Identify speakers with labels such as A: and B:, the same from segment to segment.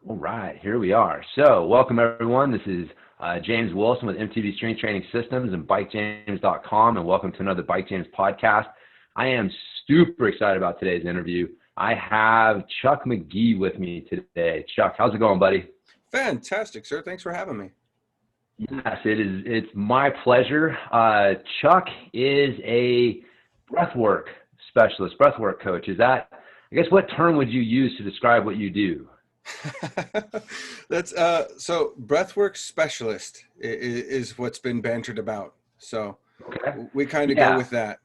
A: All right, here we are. So, welcome everyone. This is James Wilson with MTB Strength Training Systems and BikeJames.com, and welcome to another Bike James podcast. I am super excited about today's interview. I have Chuck McGee with me today. Chuck, how's it going, buddy?
B: Fantastic, sir. Thanks for having me.
A: Yes, it's my pleasure. Chuck is a breathwork specialist, breathwork coach. I guess, what term would you use to describe what you do?
B: That's so breathwork specialist is what's been bantered about. So
A: Okay.
B: we kind of
A: Yeah.
B: go with that.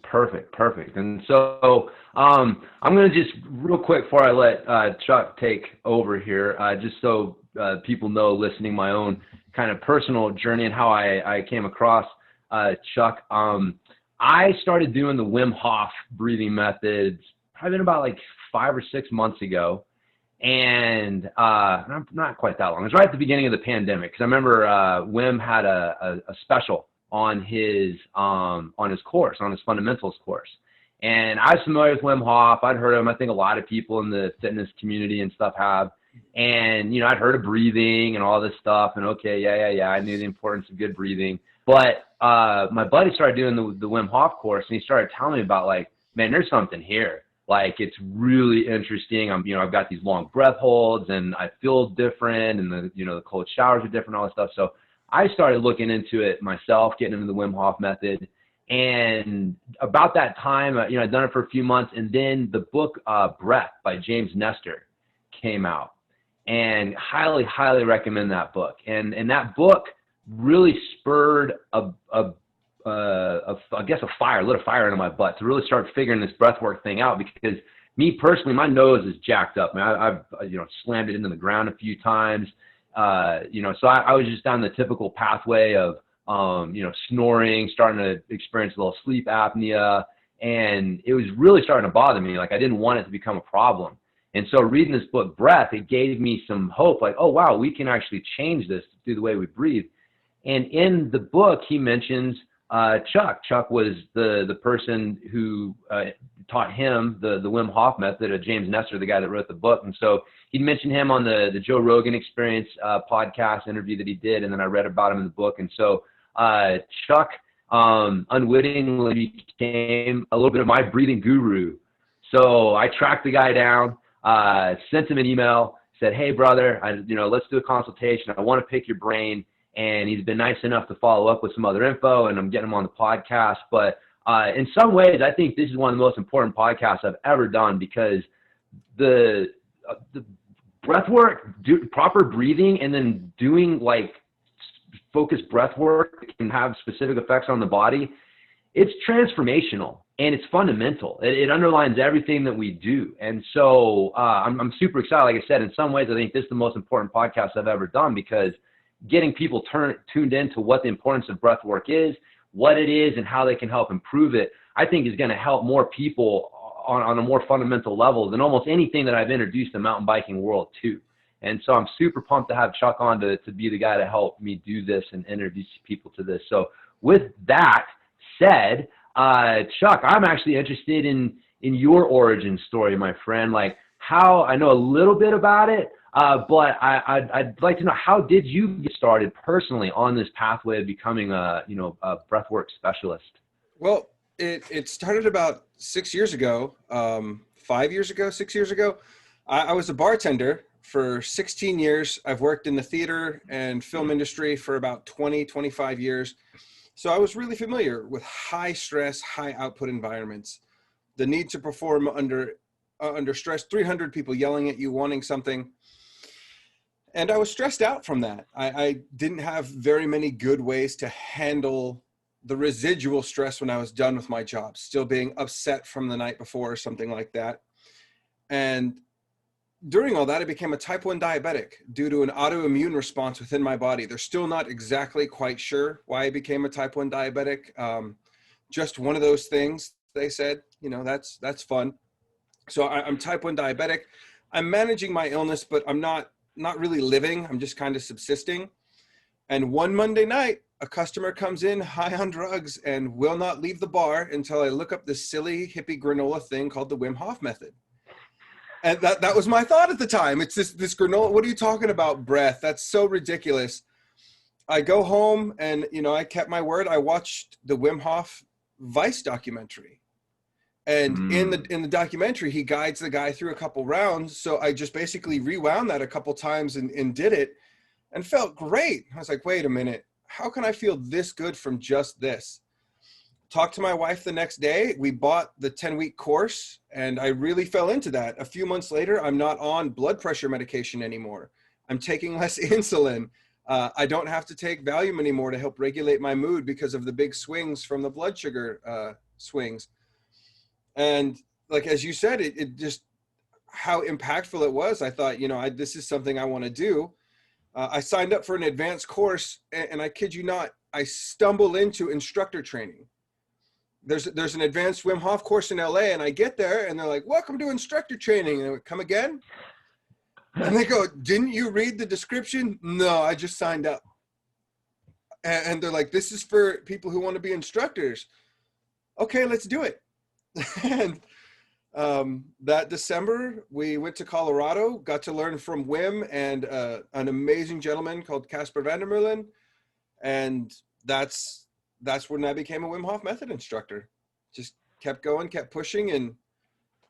A: Perfect. And so I'm going to just real quick before I let Chuck take over here, just so people know listening my own kind of personal journey and how I came across Chuck. I started doing the Wim Hof breathing methods probably been about like 5 or 6 months ago. And not quite that long. It was right at the beginning of the pandemic, because I remember Wim had a special on his course, on his fundamentals course. And I was familiar with Wim Hof. I'd heard of him. I think a lot of people in the fitness community and stuff have. And, I'd heard of breathing and all this stuff. And okay, yeah. I knew the importance of good breathing. But my buddy started doing the Wim Hof course, and he started telling me about, like, man, there's something here. Like, it's really interesting. I've got these long breath holds, and I feel different, and the cold showers are different, all this stuff. So I started looking into it myself, getting into the Wim Hof method. And about that time, I'd done it for a few months, and then the book Breath by James Nestor came out, and highly recommend that book. And that book really spurred I guess lit a fire into my butt to really start figuring this breathwork thing out, because me personally, my nose is jacked up. Man, I've slammed it into the ground a few times. So I was just down the typical pathway of, snoring, starting to experience a little sleep apnea, and it was really starting to bother me. Like, I didn't want it to become a problem. And so reading this book, Breath, it gave me some hope, like, oh, wow, we can actually change this through the way we breathe. And in the book, he mentions Chuck. Chuck was the person who taught him the Wim Hof method, James Nestor, the guy that wrote the book. And so he'd mentioned him on the Joe Rogan Experience podcast interview that he did, and then I read about him in the book. And so Chuck unwittingly became a little bit of my breathing guru. So I tracked the guy down, sent him an email, said, hey, brother, let's do a consultation. I want to pick your brain. And he's been nice enough to follow up with some other info, and I'm getting him on the podcast. But in some ways, I think this is one of the most important podcasts I've ever done, because the breath work, proper breathing, and then doing like focused breath work that can have specific effects on the body, it's transformational and it's fundamental. It underlines everything that we do. And so I'm super excited. Like I said, in some ways, I think this is the most important podcast I've ever done, because getting people tuned into what the importance of breath work is, what it is, and how they can help improve it, I think is going to help more people on a more fundamental level than almost anything that I've introduced the mountain biking world to. And so I'm super pumped to have Chuck on to be the guy to help me do this and introduce people to this. So with that said, Chuck, I'm actually interested in your origin story, my friend. Like, how I know a little bit about it, but I'd like to know, how did you get started personally on this pathway of becoming a breathwork specialist?
B: Well, it started about 6 years ago, 5 years ago, 6 years ago. I was a bartender for 16 years. I've worked in the theater and film industry for about 25 years. So I was really familiar with high stress, high output environments, the need to perform under stress, 300 people yelling at you, wanting something. And I was stressed out from that. I didn't have very many good ways to handle the residual stress when I was done with my job, still being upset from the night before or something like that. And during all that, I became a type 1 diabetic due to an autoimmune response within my body. They're still not exactly quite sure why I became a type 1 diabetic. Just one of those things, they said, that's fun. So I'm type 1 diabetic. I'm managing my illness, but I'm not really living. I'm just kind of subsisting. And one Monday night, a customer comes in high on drugs and will not leave the bar until I look up this silly hippie granola thing called the Wim Hof method. And that was my thought at the time. It's this granola. What are you talking about, breath? That's so ridiculous. I go home and, I kept my word. I watched the Wim Hof Vice documentary. And in the documentary, he guides the guy through a couple rounds. So I just basically rewound that a couple times and did it and felt great. I was like, wait a minute, how can I feel this good from just this? Talked to my wife the next day. We bought the 10-week course and I really fell into that. A few months later, I'm not on blood pressure medication anymore. I'm taking less insulin. I don't have to take Valium anymore to help regulate my mood because of the big swings from the blood sugar swings. And like, as you said, it just, how impactful it was. I thought, this is something I want to do. I signed up for an advanced course and I kid you not, I stumble into instructor training. There's an advanced Wim Hof course in LA and I get there and they're like, welcome to instructor training. And I went, come again? And they go, didn't you read the description? No, I just signed up. And they're like, this is for people who want to be instructors. Okay, let's do it. And that December, we went to Colorado, got to learn from Wim and an amazing gentleman called Casper Vandermeulen. And that's when I became a Wim Hof Method instructor. Just kept going, kept pushing. And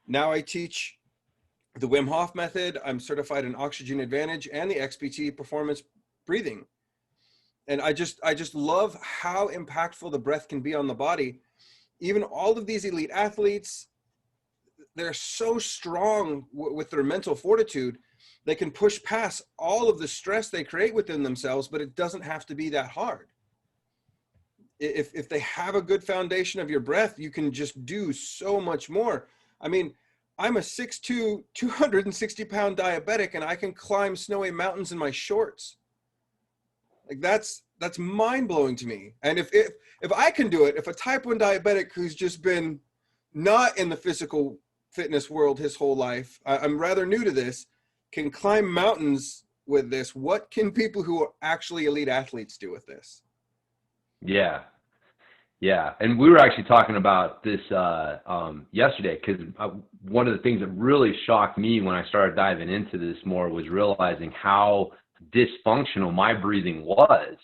B: now I teach the Wim Hof Method. I'm certified in Oxygen Advantage and the XPT Performance Breathing. And I just love how impactful the breath can be on the body. Even all of these elite athletes, they're so strong with their mental fortitude. They can push past all of the stress they create within themselves, but it doesn't have to be that hard. If they have a good foundation of your breath, you can just do so much more. I mean, I'm a 6'2", 260-pound diabetic, and I can climb snowy mountains in my shorts. Like that's mind-blowing to me. And if I can do it, if a type 1 diabetic who's just been not in the physical fitness world his whole life, I'm rather new to this, can climb mountains with this, what can people who are actually elite athletes do with this?
A: Yeah. And we were actually talking about this yesterday, because one of the things that really shocked me when I started diving into this more was realizing how dysfunctional my breathing was.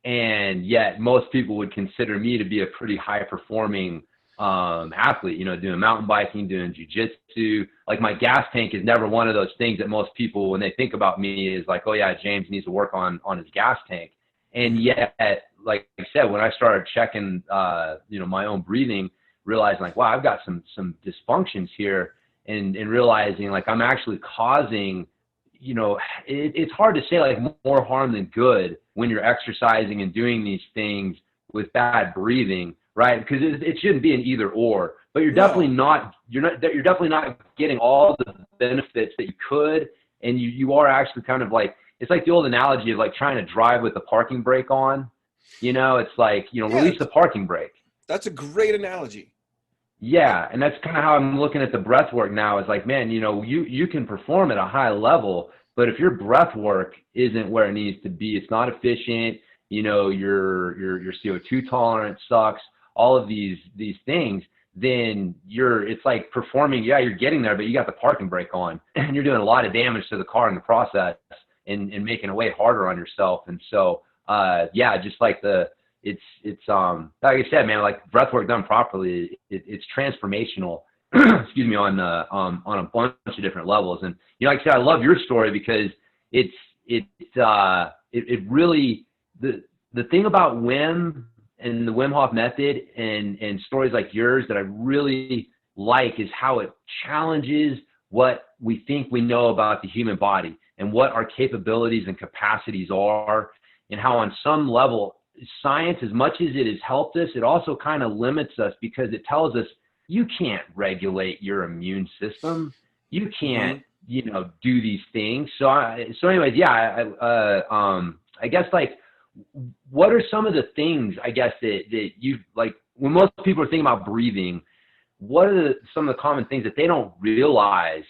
A: And yet most people would consider me to be a pretty high performing athlete, doing mountain biking, doing jujitsu. Like my gas tank is never one of those things that most people, when they think about me, is like, oh yeah, James needs to work on his gas tank. And yet, like I said, when I started checking, my own breathing, realizing like, wow, I've got some dysfunctions here, and realizing like I'm actually causing, it's hard to say like more harm than good when you're exercising and doing these things with bad breathing, right? Because it shouldn't be an either or, but you're definitely not getting all the benefits that you could, and you are actually kind of like, it's like the old analogy of like trying to drive with the parking brake on. It's like, release the parking brake.
B: That's a great analogy.
A: Yeah. And that's kind of how I'm looking at the breath work now. Is like, man, you can perform at a high level, but if your breath work isn't where it needs to be, it's not efficient, your CO2 tolerance sucks, all of these things, then it's like performing, you're getting there, but you got the parking brake on and you're doing a lot of damage to the car in the process and making it way harder on yourself. And so, just like it's like I said, man, like breath work done properly, it's transformational, excuse me, on a bunch of different levels. And, like I said, I love your story because it really, the thing about Wim and the Wim Hof method and stories like yours that I really like is how it challenges what we think we know about the human body and what our capabilities and capacities are, and how on some level science, as much as it has helped us, it also kind of limits us because it tells us you can't regulate your immune system. You can't, do these things. So anyways, I guess like, what are some of the things, I guess, that you like when most people are thinking about breathing, what are some of the common things that they don't realize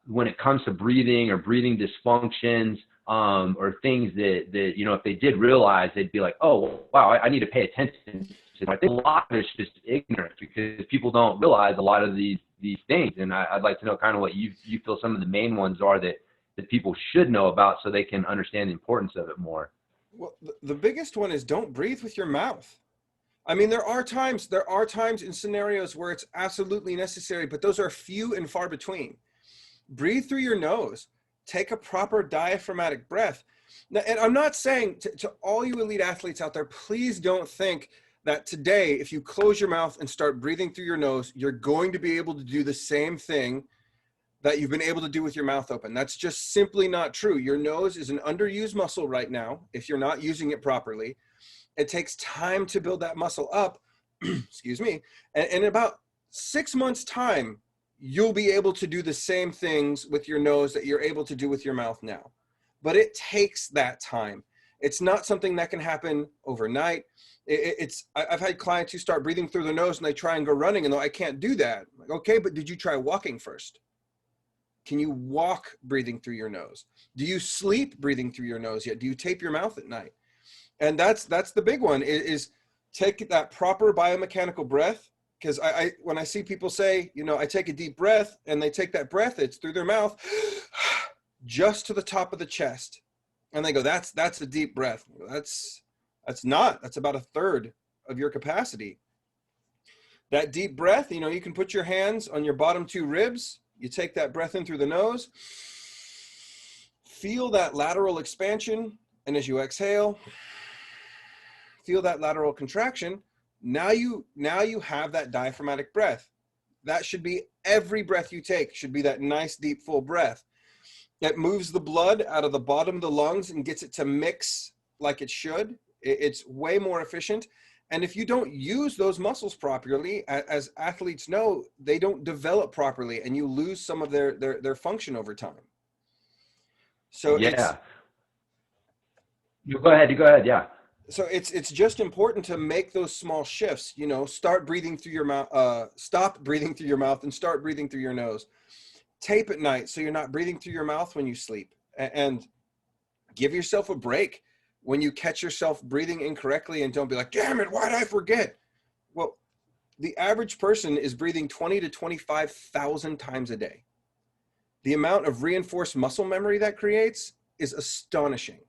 A: when it comes to breathing or breathing dysfunctions, or things that if they did realize, they'd be like, oh, wow, I need to pay attention to. I think a lot of it's just ignorance because people don't realize a lot of these these things. And I'd like to know kind of what you feel some of the main ones are that people should know about so they can understand the importance of it more.
B: Well, the biggest one is don't breathe with your mouth. I mean, there are times in scenarios where it's absolutely necessary, but those are few and far between. Breathe through your nose. Take a proper diaphragmatic breath. Now, and I'm not saying to all you elite athletes out there, please don't think that today, if you close your mouth and start breathing through your nose, you're going to be able to do the same thing that you've been able to do with your mouth open. That's just simply not true. Your nose is an underused muscle right now if you're not using it properly. It takes time to build that muscle up, excuse me, and in about 6 months' time, you'll be able to do the same things with your nose that you're able to do with your mouth now. But it takes that time. It's not something that can happen overnight. I've had clients who start breathing through their nose and they try and go running and they're like, I can't do that. I'm like, okay, but did you try walking first? Can you walk breathing through your nose? Do you sleep breathing through your nose yet? Do you tape your mouth at night? And that's the big one is take that proper biomechanical breath. Because when I see people say, you know, I take a deep breath and they take that breath, it's through their mouth, just to the top of the chest. And they go, that's a deep breath. That's not, that's about a third of your capacity. That deep breath, you know, you can put your hands on your bottom two ribs. You take that breath in through the nose, feel that lateral expansion. And as you exhale, feel that lateral contraction. Now you have that diaphragmatic breath. That should be every breath you take should be that nice, deep, full breath. That moves the blood out of the bottom of the lungs and gets it to mix like it should. It's way more efficient. And if you don't use those muscles properly, as athletes know, they don't develop properly and you lose some of their function over time. So
A: yeah. You go ahead. Yeah.
B: So it's just important to make those small shifts, you know, start breathing through your mouth, stop breathing through your mouth and start breathing through your nose. Tape at night so you're not breathing through your mouth when you sleep, and give yourself a break when you catch yourself breathing incorrectly and don't be like, damn it, why did I forget? Well, the average person is breathing 20 to 25,000 times a day. The amount of reinforced muscle memory that creates is astonishing.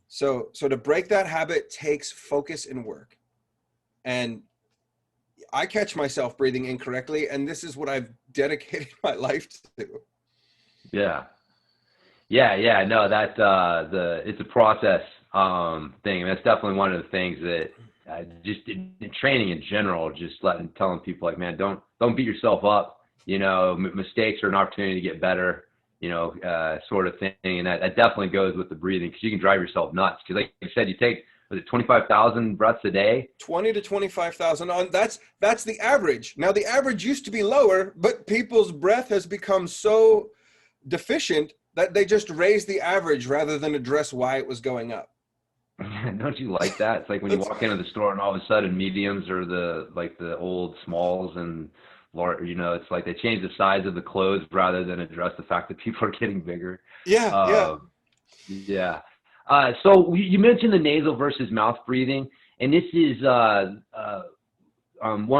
B: So to break that habit takes focus and work. And I catch myself breathing incorrectly, and this is what I've dedicated my life to.
A: Yeah. No, it's a process thing. And that's definitely one of the things that just in training in general, just telling people like, man, don't beat yourself up. You know, mistakes are an opportunity to get better. You know, sort of thing. And that definitely goes with the breathing, because you can drive yourself nuts. Because like you said, you take, was it 25,000 breaths a day?
B: 20 to 25,000 on. That's the average. Now the average used to be lower, but people's breath has become so deficient that they just raised the average rather than address why it was going up.
A: Don't you like that? It's like when you walk into the store and all of a sudden mediums are the old smalls, and you know, it's like they change the size of the clothes rather than address the fact that people are getting bigger.
B: Yeah.
A: So you mentioned the nasal versus mouth breathing, and this is one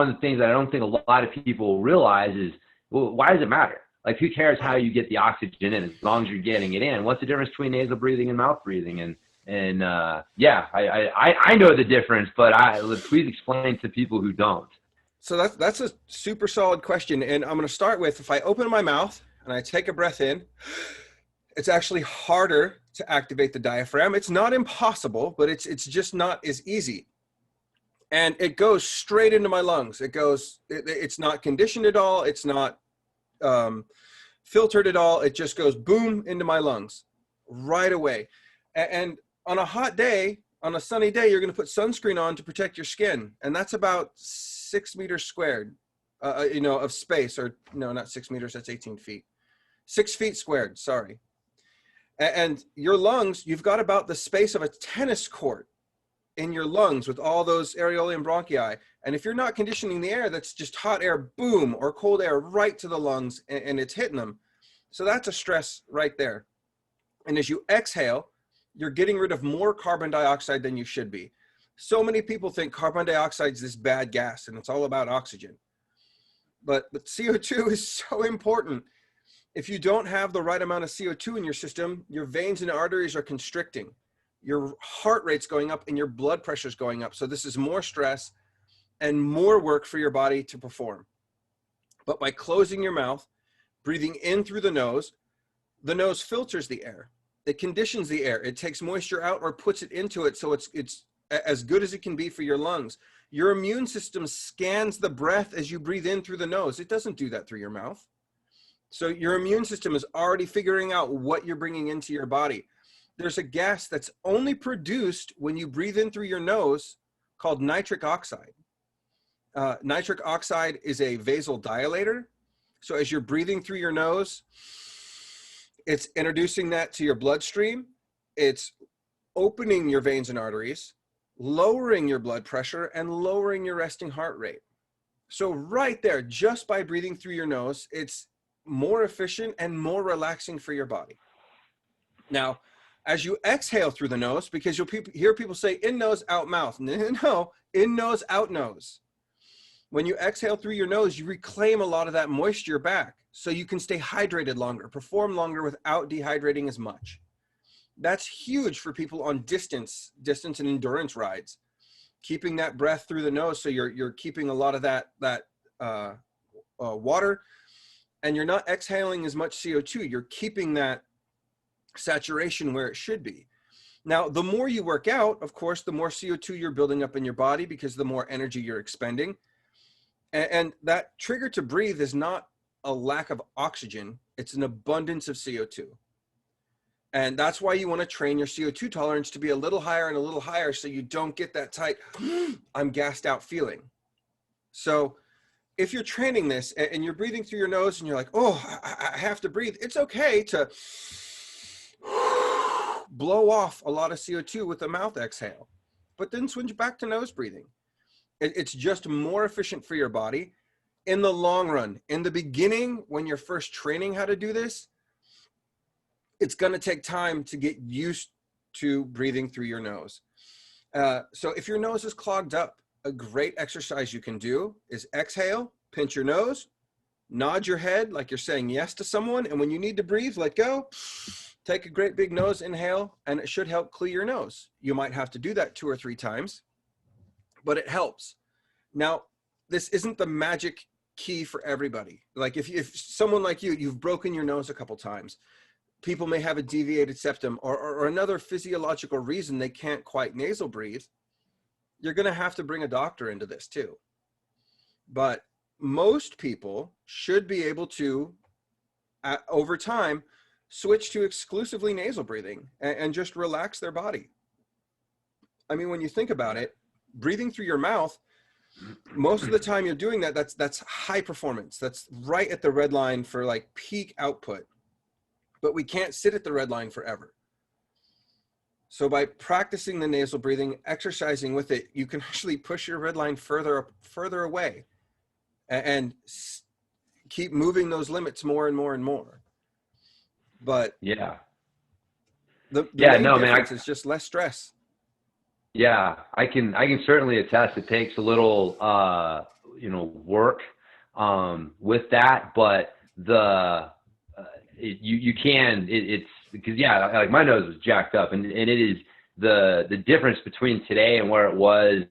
A: of the things that I don't think a lot of people realize is, well, why does it matter? Like, who cares how you get the oxygen in, as long as you're getting it in? What's the difference between nasal breathing and mouth breathing? And I know the difference, but please explain to people who don't.
B: So that's a super solid question. And I'm going to start with, if I open my mouth and I take a breath in, it's actually harder to activate the diaphragm. It's not impossible, but it's just not as easy. And it goes straight into my lungs. It's not conditioned at all. It's not filtered at all. It just goes boom into my lungs right away. And on a hot day, on a sunny day, you're going to put sunscreen on to protect your skin. And that's about 6 meters squared, of space, or no, not 6 meters. That's 18 feet, 6 feet squared. Sorry. And your lungs, you've got about the space of a tennis court in your lungs with all those areolae and bronchi. And if you're not conditioning the air, that's just hot air, boom, or cold air right to the lungs, and it's hitting them. So that's a stress right there. And as you exhale, you're getting rid of more carbon dioxide than you should be. So many people think carbon dioxide is this bad gas and it's all about oxygen. but CO2 is so important. If you don't have the right amount of CO2 in your system, your veins and arteries are constricting. Your heart rate's going up and your blood pressure is going up. So this is more stress and more work for your body to perform. But by closing your mouth, breathing in through the nose filters the air. It conditions the air. It takes moisture out or puts it into it, so it's as good as it can be for your lungs. Your immune system scans the breath as you breathe in through the nose. It doesn't do that through your mouth. So your immune system is already figuring out what you're bringing into your body. There's a gas that's only produced when you breathe in through your nose called nitric oxide. Nitric oxide is a vasodilator. So as you're breathing through your nose, it's introducing that to your bloodstream. It's opening your veins and arteries, lowering your blood pressure, and lowering your resting heart rate. So right there, just by breathing through your nose, it's more efficient and more relaxing for your body. Now, as you exhale through the nose, because you'll hear people say in nose, out mouth. No, in nose, out nose. When you exhale through your nose, you reclaim a lot of that moisture back so you can stay hydrated longer, perform longer without dehydrating as much. That's huge for people on distance and endurance rides. Keeping that breath through the nose so you're keeping a lot of that water, and you're not exhaling as much CO2. You're keeping that saturation where it should be. Now, the more you work out, of course, the more CO2 you're building up in your body because the more energy you're expending. And that trigger to breathe is not a lack of oxygen. It's an abundance of CO2. And that's why you want to train your CO2 tolerance to be a little higher and a little higher so you don't get that tight, I'm gassed out feeling. So if you're training this and you're breathing through your nose and you're like, oh, I have to breathe, it's okay to blow off a lot of CO2 with a mouth exhale, but then switch back to nose breathing. It's just more efficient for your body in the long run. In the beginning, when you're first training how to do this, it's going to take time to get used to breathing through your nose. So if your nose is clogged up, a great exercise you can do is exhale, pinch your nose, nod your head like you're saying yes to someone. And when you need to breathe, let go. Take a great big nose inhale, and it should help clear your nose. You might have to do that 2 or 3 times, but it helps. Now, this isn't the magic key for everybody. Like if someone like you've broken your nose a couple times, people may have a deviated septum or another physiological reason they can't quite nasal breathe, you're going to have to bring a doctor into this too. But most people should be able to, over time, switch to exclusively nasal breathing and just relax their body. I mean, when you think about it, breathing through your mouth, most of the time you're doing that, that's high performance. That's right at the red line for like peak output. But we can't sit at the red line forever. So by practicing the nasal breathing, exercising with it, you can actually push your red line further away and keep moving those limits more and more and more. But
A: yeah,
B: the main difference is just less stress.
A: Yeah, I can certainly attest. It takes a little work with that, but it's because like my nose was jacked up, and it is the difference between today and where it was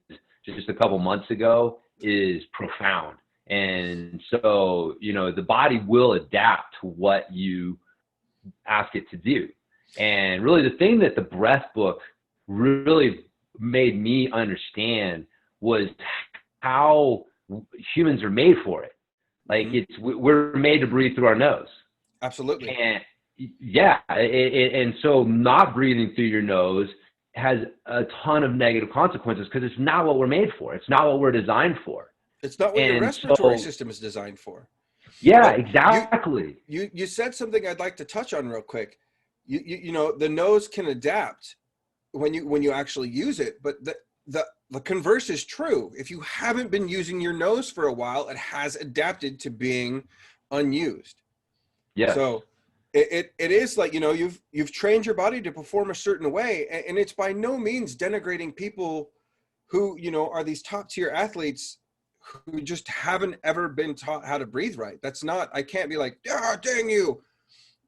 A: just a couple months ago is profound. And so the body will adapt to what you ask it to do. And really the thing that the breath book really made me understand was how humans are made for it. Like we're made to breathe through our nose.
B: Absolutely.
A: And and so not breathing through your nose has a ton of negative consequences because it's not what we're made for. It's not what we're designed for.
B: It's not what your respiratory system is designed for.
A: Yeah, but exactly.
B: You said something I'd like to touch on real quick. You know, the nose can adapt when you actually use it, but the converse is true. If you haven't been using your nose for a while, it has adapted to being unused. Yeah. So it is like, you've trained your body to perform a certain way, and it's by no means denigrating people who, are these top tier athletes who just haven't ever been taught how to breathe right. I can't be like, ah, dang you.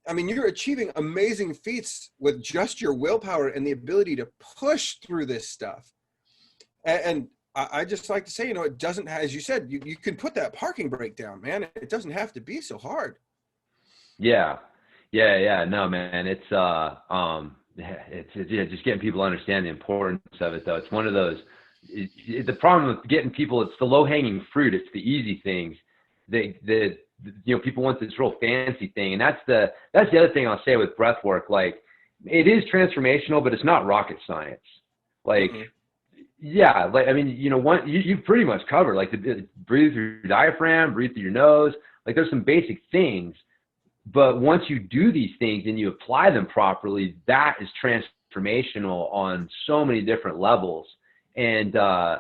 B: I mean, you're achieving amazing feats with just your willpower and the ability to push through this stuff. And I just like to say, it doesn't, as you said, you can put that parking brake down, man. It doesn't have to be so hard.
A: Yeah. No, man, it's just getting people to understand the importance of it, though. It's one of those, the problem with getting people, it's the low hanging fruit. It's the easy things that people want this real fancy thing. And that's the other thing I'll say with breath work. Like, it is transformational, but it's not rocket science. Like, yeah, like, I mean, you pretty much covered, like, breathe through your diaphragm, breathe through your nose. Like, there's some basic things, but once you do these things and you apply them properly, that is transformational on so many different levels. And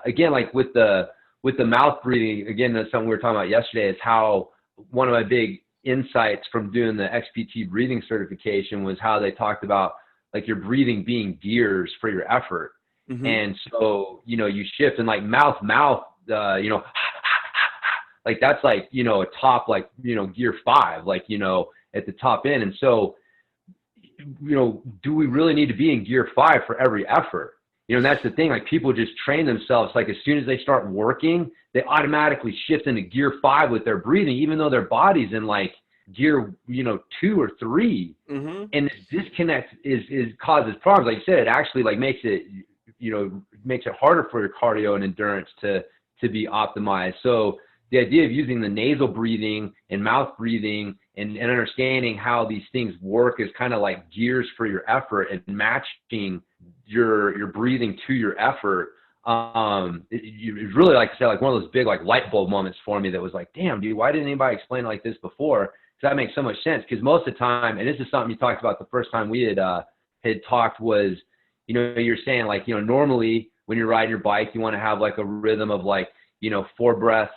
A: again, like with the mouth breathing, again, that's something we were talking about yesterday, is how one of my big insights from doing the XPT breathing certification was how they talked about, like, your breathing being gears for your effort. And so, you shift, and like mouth, like that's like, a top, like, gear 5, like, at the top end. And so, do we really need to be in gear 5 for every effort? And that's the thing, like, people just train themselves. Like, as soon as they start working, they automatically shift into gear 5 with their breathing, even though their body's in like gear, 2 or 3. And this disconnect is causes problems. Like you said, it actually like makes it harder for your cardio and endurance to be optimized. So the idea of using the nasal breathing and mouth breathing and understanding how these things work is kind of like gears for your effort, and matching your breathing to your effort. It's really, like I said, like one of those big like light bulb moments for me that was like, damn, dude, why didn't anybody explain it like this before? Because that makes so much sense. Because most of the time, and this is something you talked about the first time we had talked, was, you're saying, like, normally when you're riding your bike, you want to have like a rhythm of like, 4 breaths,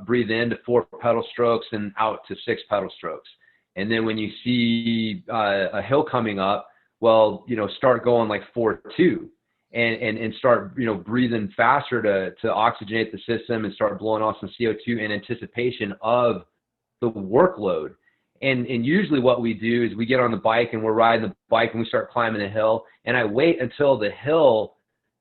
A: breathe in to 4 pedal strokes and out to 6 pedal strokes. And then when you see a hill coming up, well, start going like 4-2 and start, breathing faster to oxygenate the system and start blowing off some CO2 in anticipation of the workload. And usually what we do is we get on the bike and we're riding the bike and we start climbing the hill, and I wait until the hill,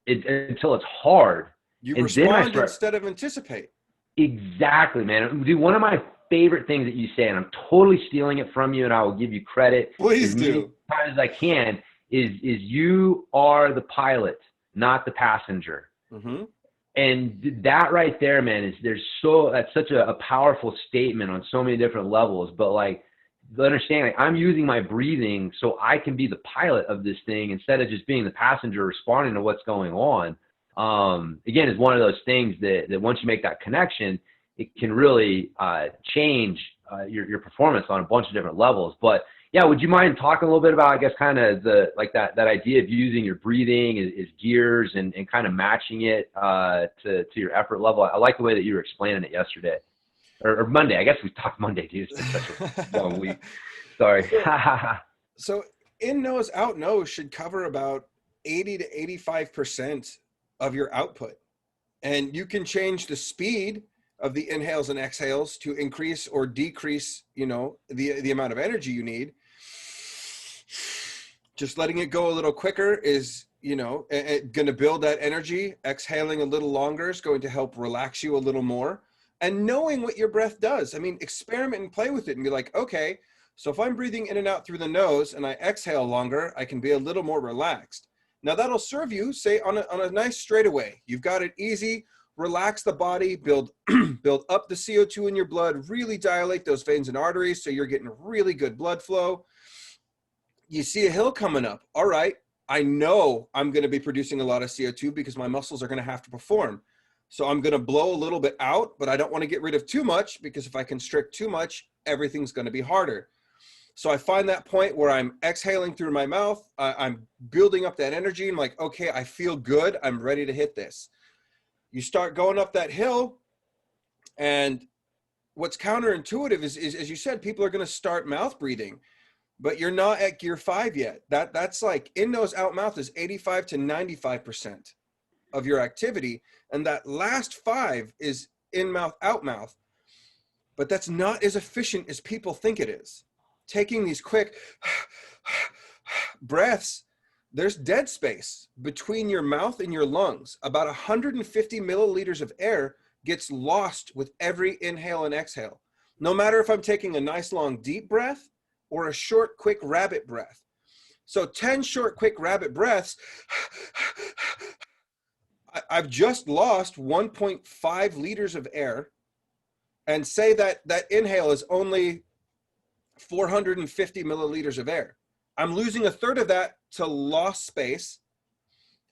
A: until it's hard.
B: You
A: and
B: respond instead of anticipate.
A: Exactly, man. Dude, one of my favorite things that you say, and I'm totally stealing it from you, and I will give you credit
B: Please
A: as many times as I can, is you are the pilot, not the passenger. And that right there, man, that's such a powerful statement on so many different levels. But like, understand, like, I'm using my breathing so I can be the pilot of this thing instead of just being the passenger responding to what's going on. Again, it's one of those things that once you make that connection, it can really change your performance on a bunch of different levels. But yeah, would you mind talking a little bit about, I guess, kind of that idea of using your breathing as gears and kind of matching it to your effort level? I like the way that you were explaining it yesterday, or Monday. I guess we talked Monday, dude. It's been such a long week. Sorry.
B: So in nose, out nose should cover about 80 to 85% of your output. And you can change the speed of the inhales and exhales to increase or decrease, the amount of energy you need. Just letting it go a little quicker is, going to build that energy. Exhaling a little longer is going to help relax you a little more. And knowing what your breath does. I mean, experiment and play with it and be like, okay, so if I'm breathing in and out through the nose and I exhale longer, I can be a little more relaxed. Now that'll serve you, say, on a nice straightaway. You've got it easy. Relax the body, build up the CO2 in your blood, really dilate those veins and arteries so you're getting really good blood flow. You see a hill coming up. All right, I know I'm going to be producing a lot of CO2 because my muscles are going to have to perform. So I'm going to blow a little bit out, but I don't want to get rid of too much, because if I constrict too much, everything's going to be harder. So I find that point where I'm exhaling through my mouth. I'm building up that energy. I'm like, okay, I feel good. I'm ready to hit this. You start going up that hill, and what's counterintuitive is as you said, people are going to start mouth breathing, but you're not at gear 5 yet. That's like in nose, out mouth is 85 to 95% of your activity, and that last 5 is in mouth, out mouth. But that's not as efficient as people think it is. Taking these quick breaths, there's dead space between your mouth and your lungs. About 150 milliliters of air gets lost with every inhale and exhale. No matter if I'm taking a nice long deep breath or a short quick rabbit breath. So 10 short quick rabbit breaths, I've just lost 1.5 liters of air. And say that that inhale is only 450 milliliters of air. I'm losing a third of that to lost space.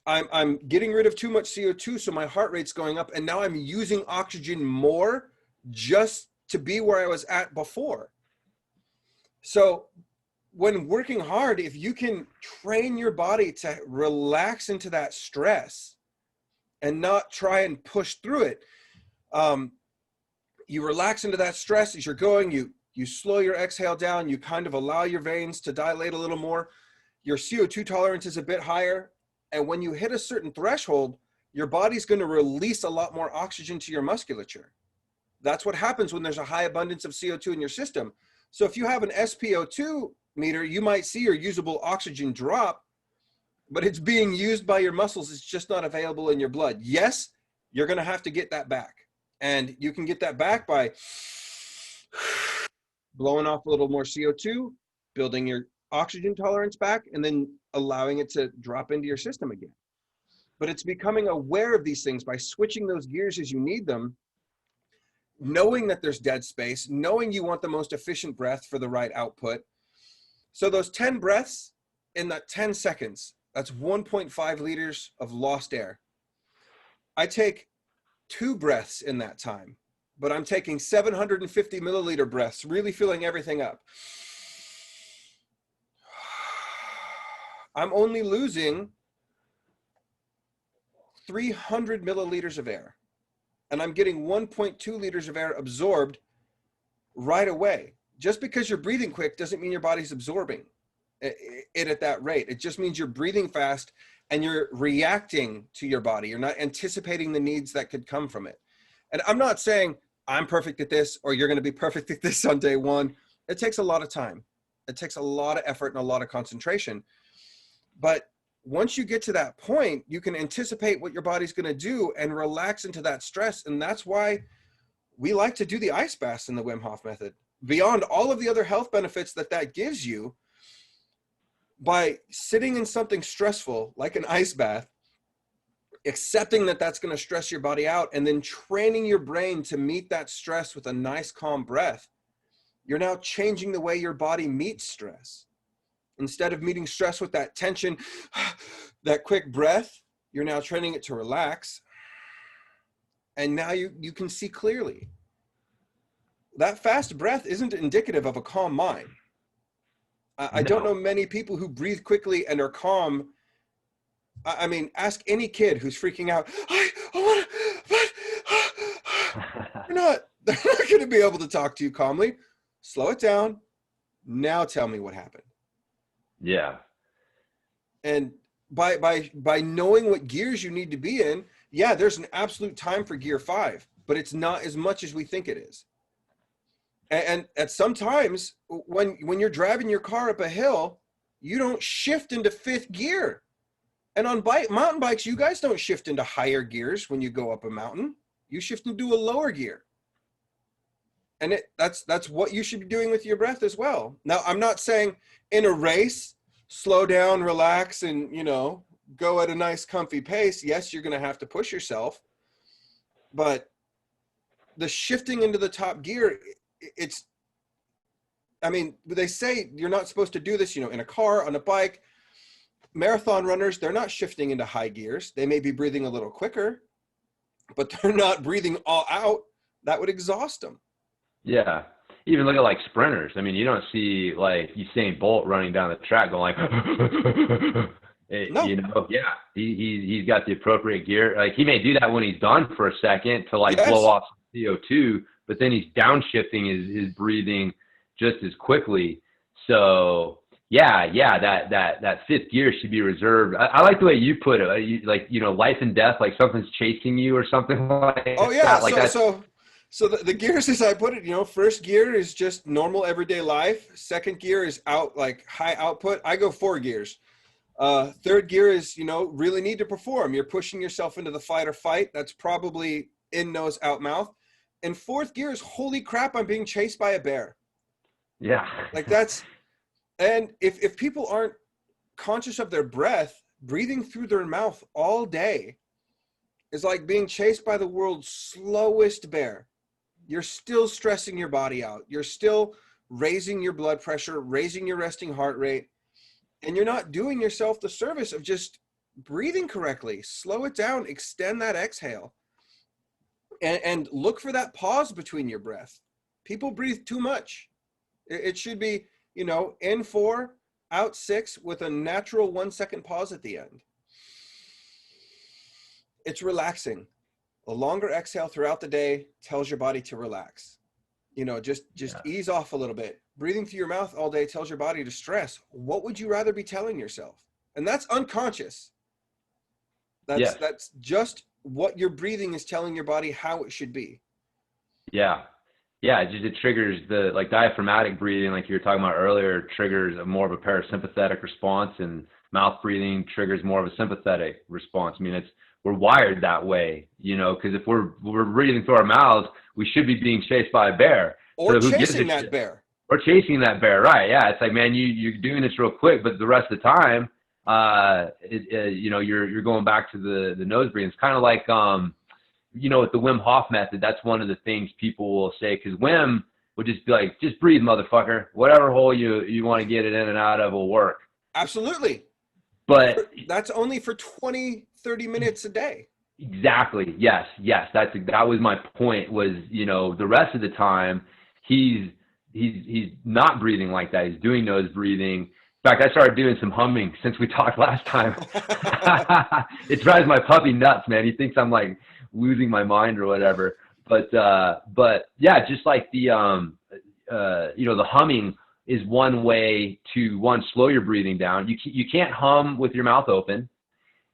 B: I'm getting rid of too much CO2, so my heart rate's going up, and now I'm using oxygen more just to be where I was at before. So when working hard, if you can train your body to relax into that stress and not try and push through it, you relax into that stress as you're going, you slow your exhale down, you kind of allow your veins to dilate a little more, your CO2 tolerance is a bit higher, and when you hit a certain threshold, your body's going to release a lot more oxygen to your musculature. That's what happens when there's a high abundance of CO2 in your system. So if you have an SpO2 meter, you might see your usable oxygen drop, but it's being used by your muscles. It's just not available in your blood. Yes, you're going to have to get that back. And you can get that back by blowing off a little more CO2, building your oxygen tolerance back, and then allowing it to drop into your system again. But it's becoming aware of these things by switching those gears as you need them, knowing that there's dead space, knowing you want the most efficient breath for the right output. So those 10 breaths in that 10 seconds, that's 1.5 liters of lost air. I take 2 breaths in that time, but I'm taking 750 milliliter breaths, really filling everything up. I'm only losing 300 milliliters of air, and I'm getting 1.2 liters of air absorbed right away. Just because you're breathing quick doesn't mean your body's absorbing it at that rate. It just means you're breathing fast and you're reacting to your body. You're not anticipating the needs that could come from it. And I'm not saying I'm perfect at this or you're going to be perfect at this on day one. It takes a lot of time. It takes a lot of effort and a lot of concentration. But once you get to that point, you can anticipate what your body's going to do and relax into that stress. And that's why we like to do the ice baths in the Wim Hof method. Beyond all of the other health benefits that gives you, by sitting in something stressful like an ice bath, accepting that that's going to stress your body out, and then training your brain to meet that stress with a nice calm breath, you're now changing the way your body meets stress. Instead of meeting stress with that tension, that quick breath, you're now training it to relax. And now you can see clearly. That fast breath isn't indicative of a calm mind. I don't know many people who breathe quickly and are calm. I mean, ask any kid who's freaking out. They're not going to be able to talk to you calmly. Slow it down. Now tell me what happened.
A: Yeah.
B: And by knowing what gears you need to be in, yeah, there's an absolute time for gear 5, but it's not as much as we think it is. And at sometimes when you're driving your car up a hill, you don't shift into 5th gear. And on mountain bikes, you guys don't shift into higher gears when you go up a mountain. You shift into a lower gear. And that's what you should be doing with your breath as well. Now, I'm not saying in a race, slow down, relax, and, go at a nice comfy pace. Yes, you're going to have to push yourself. But the shifting into the top gear, they say you're not supposed to do this, in a car, on a bike. Marathon runners, they're not shifting into high gears. They may be breathing a little quicker, but they're not breathing all out. That would exhaust them. Yeah.
A: Even look at sprinters. I mean, you don't see Usain Bolt running down the track going
B: No.
A: Yeah, he's got the appropriate gear. He may do that when he's done for a second to
B: Yes.
A: blow off some CO2, but then he's downshifting his breathing just as quickly. So, yeah, that fifth gear should be reserved. I like the way you put it. Like, life and death, like something's chasing you or something like
B: Oh yeah.
A: that. Like that.
B: So the gears, as I put it, first gear is just normal everyday life. Second gear is like high output. I go 4 gears. Third gear is, really need to perform. You're pushing yourself into the fight or fight. That's probably in, nose, out, mouth. And fourth gear is, holy crap, I'm being chased by a bear.
A: Yeah.
B: Like and if people aren't conscious of their breath, breathing through their mouth all day is like being chased by the world's slowest bear. You're still stressing your body out. You're still raising your blood pressure, raising your resting heart rate, and you're not doing yourself the service of just breathing correctly. Slow it down, extend that exhale, and look for that pause between your breath. People breathe too much. It should be, in 4, out 6 with a natural 1-second pause at the end. It's relaxing. A longer exhale throughout the day tells your body to relax. Just ease off a little bit. Breathing through your mouth all day tells your body to stress. What would you rather be telling yourself? And that's unconscious. That's just what your breathing is telling your body how it should be.
A: Yeah. Yeah, it triggers the, like, diaphragmatic breathing, like you were talking about earlier, triggers more of a parasympathetic response, and mouth breathing triggers more of a sympathetic response. I mean, we're wired that way, because if we're breathing through our mouths, we should be being chased by a bear.
B: Or chasing that bear.
A: Or chasing that bear, right? Yeah, it's like, man, you're doing this real quick, but the rest of the time, you're going back to the nose breathing. It's kind of like, with the Wim Hof method. That's one of the things people will say, because Wim would just be like, just breathe, motherfucker. Whatever hole you want to get it in and out of will work.
B: Absolutely.
A: But
B: that's only for 20, 30 minutes a day.
A: Exactly. Yes. That was my point, was, the rest of the time he's not breathing like that. He's doing nose breathing. In fact, I started doing some humming since we talked last time. It drives my puppy nuts, man. He thinks I'm like losing my mind or whatever. But yeah, just like the humming is one way to slow your breathing down. You can't hum with your mouth open.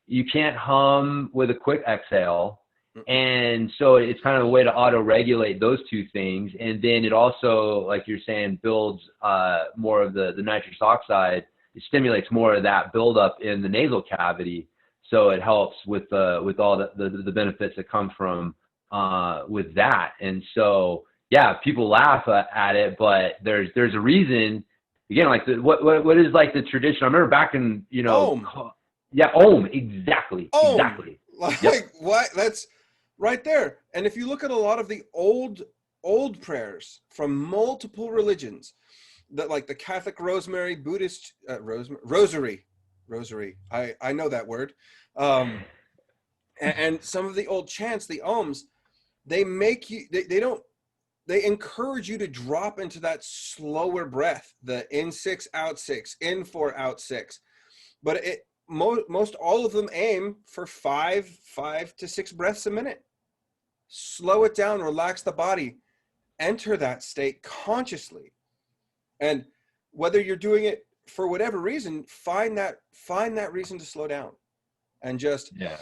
A: You can't hum with a quick exhale. And so it's kind of a way to auto-regulate those two things. And then it also, like you're saying, builds more of the nitrous oxide. It stimulates more of that buildup in the nasal cavity. So it helps with all the benefits that come from with that. And so, yeah, people laugh at it, but there's a reason. Again, like what is like the tradition? I remember back in,
B: Om.
A: Yeah, Om, exactly.
B: Om.
A: Exactly.
B: Like,
A: yep.
B: What? That's right there. And if you look at a lot of the old prayers from multiple religions, that like the Catholic Rosemary, Buddhist Rosary. I know that word. And some of the old chants, the Oms, they make you, they encourage you to drop into that slower breath, the in 6, out 6, in 4, out 6. But most all of them aim for 5 to 6 breaths a minute. Slow it down, relax the body, enter that state consciously. And whether you're doing it for whatever reason, find that reason to slow down, and just,
A: yeah.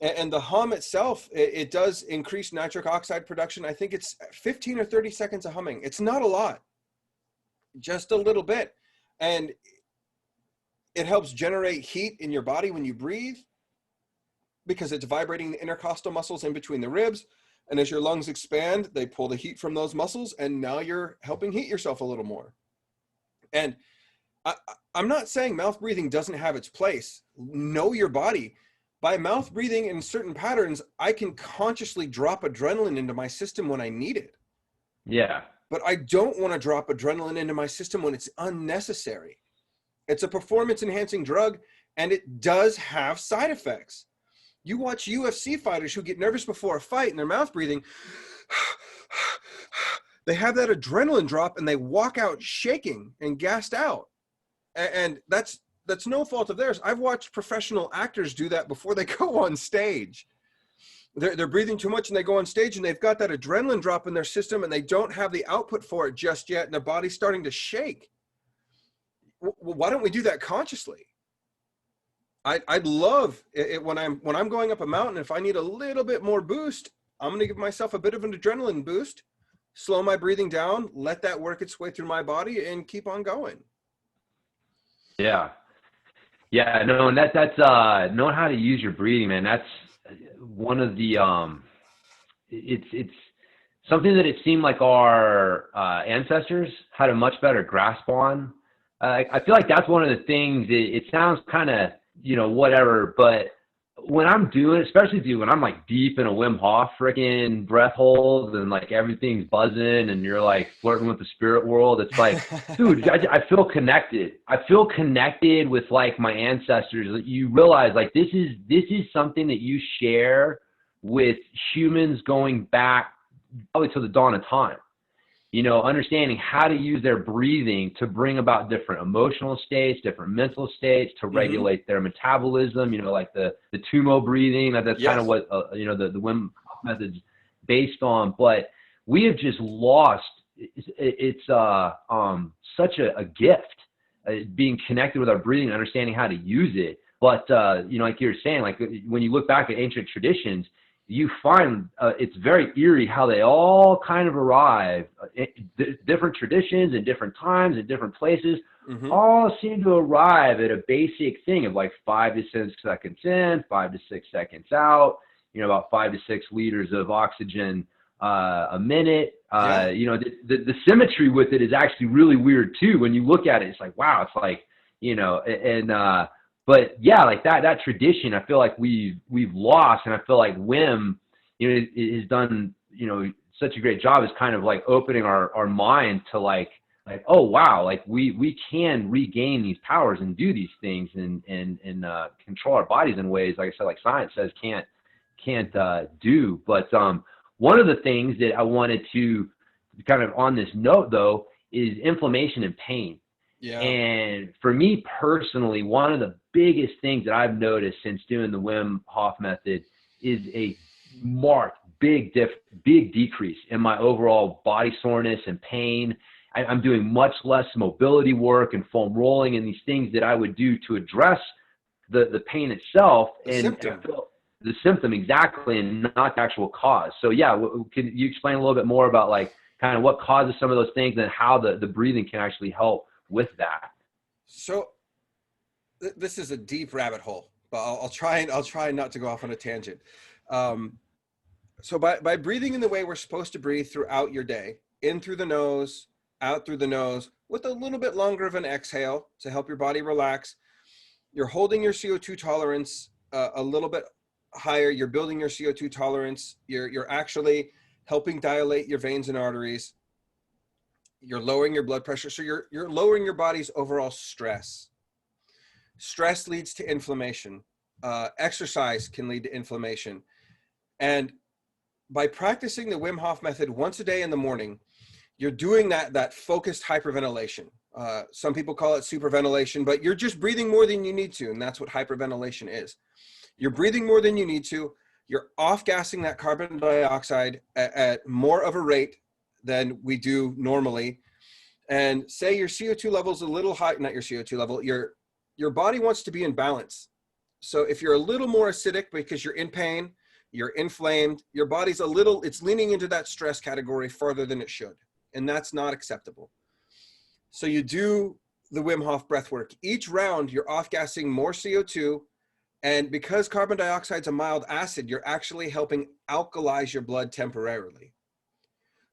B: And the hum itself, it does increase nitric oxide production. I think it's 15 or 30 seconds of humming. It's not a lot, just a little bit. And it helps generate heat in your body when you breathe, because it's vibrating the intercostal muscles in between the ribs. And as your lungs expand, they pull the heat from those muscles, and now you're helping heat yourself a little more. And I'm not saying mouth breathing doesn't have its place. Know your body. By mouth breathing in certain patterns, I can consciously drop adrenaline into my system when I need it.
A: Yeah.
B: But I don't want to drop adrenaline into my system when it's unnecessary. It's a performance enhancing drug, and it does have side effects. You watch UFC fighters who get nervous before a fight and they're mouth breathing. They have that adrenaline drop and they walk out shaking and gassed out. And that's no fault of theirs. I've watched professional actors do that before they go on stage. They're breathing too much and they go on stage and they've got that adrenaline drop in their system and they don't have the output for it just yet, and their body's starting to shake. why don't we do that consciously? I'd love it when I'm going up a mountain. If I need a little bit more boost, I'm going to give myself a bit of an adrenaline boost, slow my breathing down, let that work its way through my body, and keep on going.
A: Yeah. Yeah, no, and that's knowing how to use your breathing, man. That's one of the it's something that it seemed like our ancestors had a much better grasp on. I feel like that's one of the things. It sounds kind of, you know, whatever, but when I'm doing, especially when I'm like deep in a Wim Hof freaking breath hold and like everything's buzzing and you're like flirting with the spirit world, it's like, dude, I feel connected. I feel connected with like my ancestors. You realize like this is something that you share with humans going back probably to the dawn of time. You know, understanding how to use their breathing to bring about different emotional states, different mental states, to regulate their metabolism, you know, like the Tumo breathing, that's kind of what, you know, the Wim Hof method's based on. But we have just lost, it's such a gift, being connected with our breathing and understanding how to use it. But, you know, like you were saying, like when you look back at ancient traditions, you find it's very eerie how they all kind of arrive, different traditions and different times and different places, all seem to arrive at a basic thing of like 5 to 6 seconds in, 5 to 6 seconds out, you know, about 5 to 6 liters of oxygen a minute. You know, the symmetry with it is actually really weird too. When you look at it, it's like, wow, it's like, you know, and but yeah, like that tradition, I feel like we've lost, and I feel like Wim, you know, has done, you know, such a great job is kind of like opening our mind to like, oh wow, like we can regain these powers and do these things and control our bodies in ways, like I said, like science says can't do. But one of the things that I wanted to kind of on this note though is inflammation and pain. Yeah. And for me personally, one of the biggest things that I've noticed since doing the Wim Hof method is a marked big decrease in my overall body soreness and pain. I'm doing much less mobility work and foam rolling and these things that I would do to address the pain itself the symptom exactly, and not the actual cause. So yeah, can you explain a little bit more about like kind of what causes some of those things and how the breathing can actually help with that?
B: So this is a deep rabbit hole, but I'll try not to go off on a tangent. So by breathing in the way we're supposed to breathe throughout your day, in through the nose, out through the nose, with a little bit longer of an exhale to help your body relax, you're holding your CO2 tolerance a little bit higher. You're building your CO2 tolerance. You're actually helping dilate your veins and arteries. You're lowering your blood pressure. So you're lowering your body's overall stress. Stress leads to inflammation. Exercise can lead to inflammation. And by practicing the Wim Hof method once a day in the morning, you're doing that focused hyperventilation. Some people call it superventilation, but you're just breathing more than you need to. And that's what hyperventilation is. You're breathing more than you need to. You're off-gassing that carbon dioxide at more of a rate than we do normally. And say your CO2 level is a little high, not your CO2 level, your body wants to be in balance. So if you're a little more acidic because you're in pain, you're inflamed, your body's it's leaning into that stress category farther than it should. And that's not acceptable. So you do the Wim Hof breath work. Each round, you're off-gassing more CO2. And because carbon dioxide is a mild acid, you're actually helping alkalize your blood temporarily.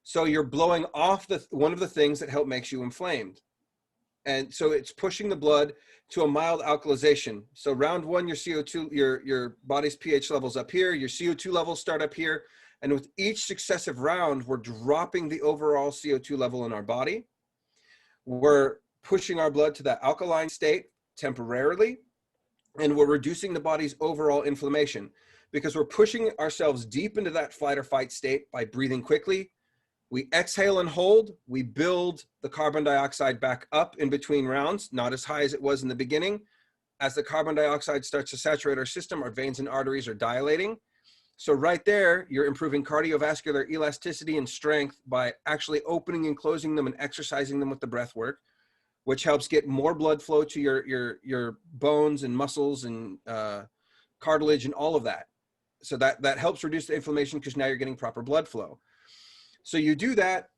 B: So you're blowing off one of the things that makes you inflamed. And so it's pushing the blood to a mild alkalization. So round one, your CO2, your body's pH levels up here, your CO2 levels start up here. And with each successive round, we're dropping the overall CO2 level in our body. We're pushing our blood to that alkaline state temporarily. And we're reducing the body's overall inflammation because we're pushing ourselves deep into that flight or fight state by breathing quickly. We exhale and hold. We build the carbon dioxide back up in between rounds, not as high as it was in the beginning. As the carbon dioxide starts to saturate our system, our veins and arteries are dilating. So right there, you're improving cardiovascular elasticity and strength by actually opening and closing them and exercising them with the breath work. which helps get more blood flow to your bones and muscles and cartilage and all of that. So that helps reduce the inflammation because now you're getting proper blood flow. So you do that,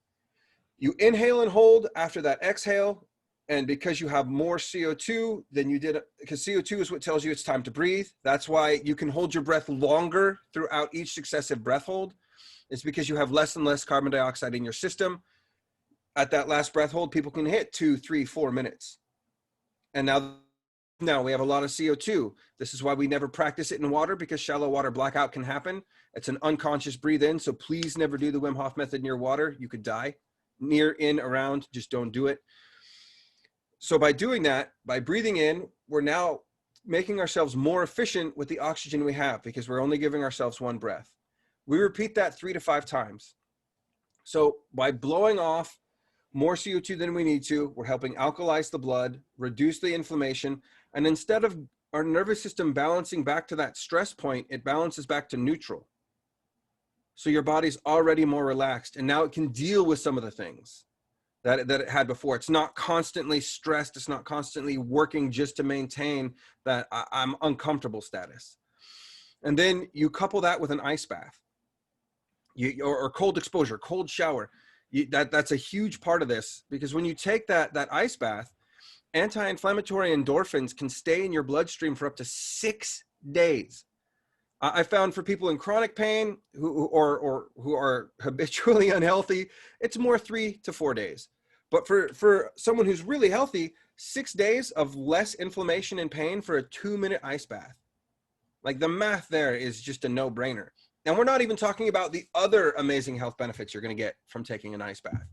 B: you inhale and hold after that exhale. And because you have more CO2 than you did, because CO2 is what tells you it's time to breathe. That's why you can hold your breath longer throughout each successive breath hold. It's because you have less and less carbon dioxide in your system. At that last breath hold, people can hit 2, 3, 4 minutes. And now we have a lot of CO2. This is why we never practice it in water, because shallow water blackout can happen. It's an unconscious breathe in. So please never do the Wim Hof method near water. You could die. Near, in, around, just don't do it. So by doing that, by breathing in, we're now making ourselves more efficient with the oxygen we have, because we're only giving ourselves one breath. We repeat that 3 to 5 times. So by blowing off more CO2 than we need to, we're helping alkalize the blood, reduce the inflammation, and instead of our nervous system balancing back to that stress point, it balances back to neutral. So your body's already more relaxed, and now it can deal with some of the things that it had before. It's not constantly stressed. It's not constantly working just to maintain that I'm uncomfortable status. And then you couple that with an ice bath, or cold exposure, cold shower. That's a huge part of this, because when you take that ice bath, anti-inflammatory endorphins can stay in your bloodstream for up to 6 days. I found for people in chronic pain who are habitually unhealthy, it's more 3 to 4 days. But for someone who's really healthy, 6 days of less inflammation and pain for a 2-minute ice bath. Like, the math there is just a no-brainer. And we're not even talking about the other amazing health benefits you're going to get from taking an ice bath.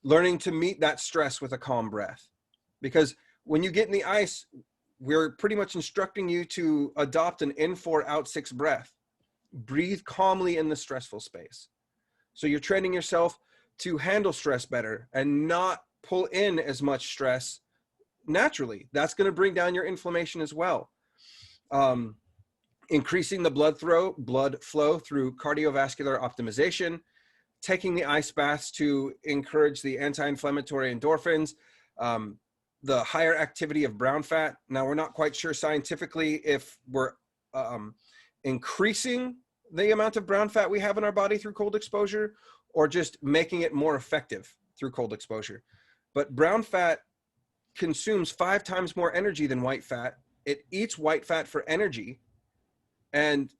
B: Learning to meet that stress with a calm breath. Because when you get in the ice, we're pretty much instructing you to adopt an in 4, out 6 breath. Breathe calmly in the stressful space. So you're training yourself to handle stress better and not pull in as much stress naturally. That's going to bring down your inflammation as well. Increasing the blood flow through cardiovascular optimization, taking the ice baths to encourage the anti-inflammatory endorphins, the higher activity of brown fat. Now, we're not quite sure scientifically if we're increasing the amount of brown fat we have in our body through cold exposure, or just making it more effective through cold exposure. But brown fat consumes 5 times more energy than white fat. It eats white fat for energy. And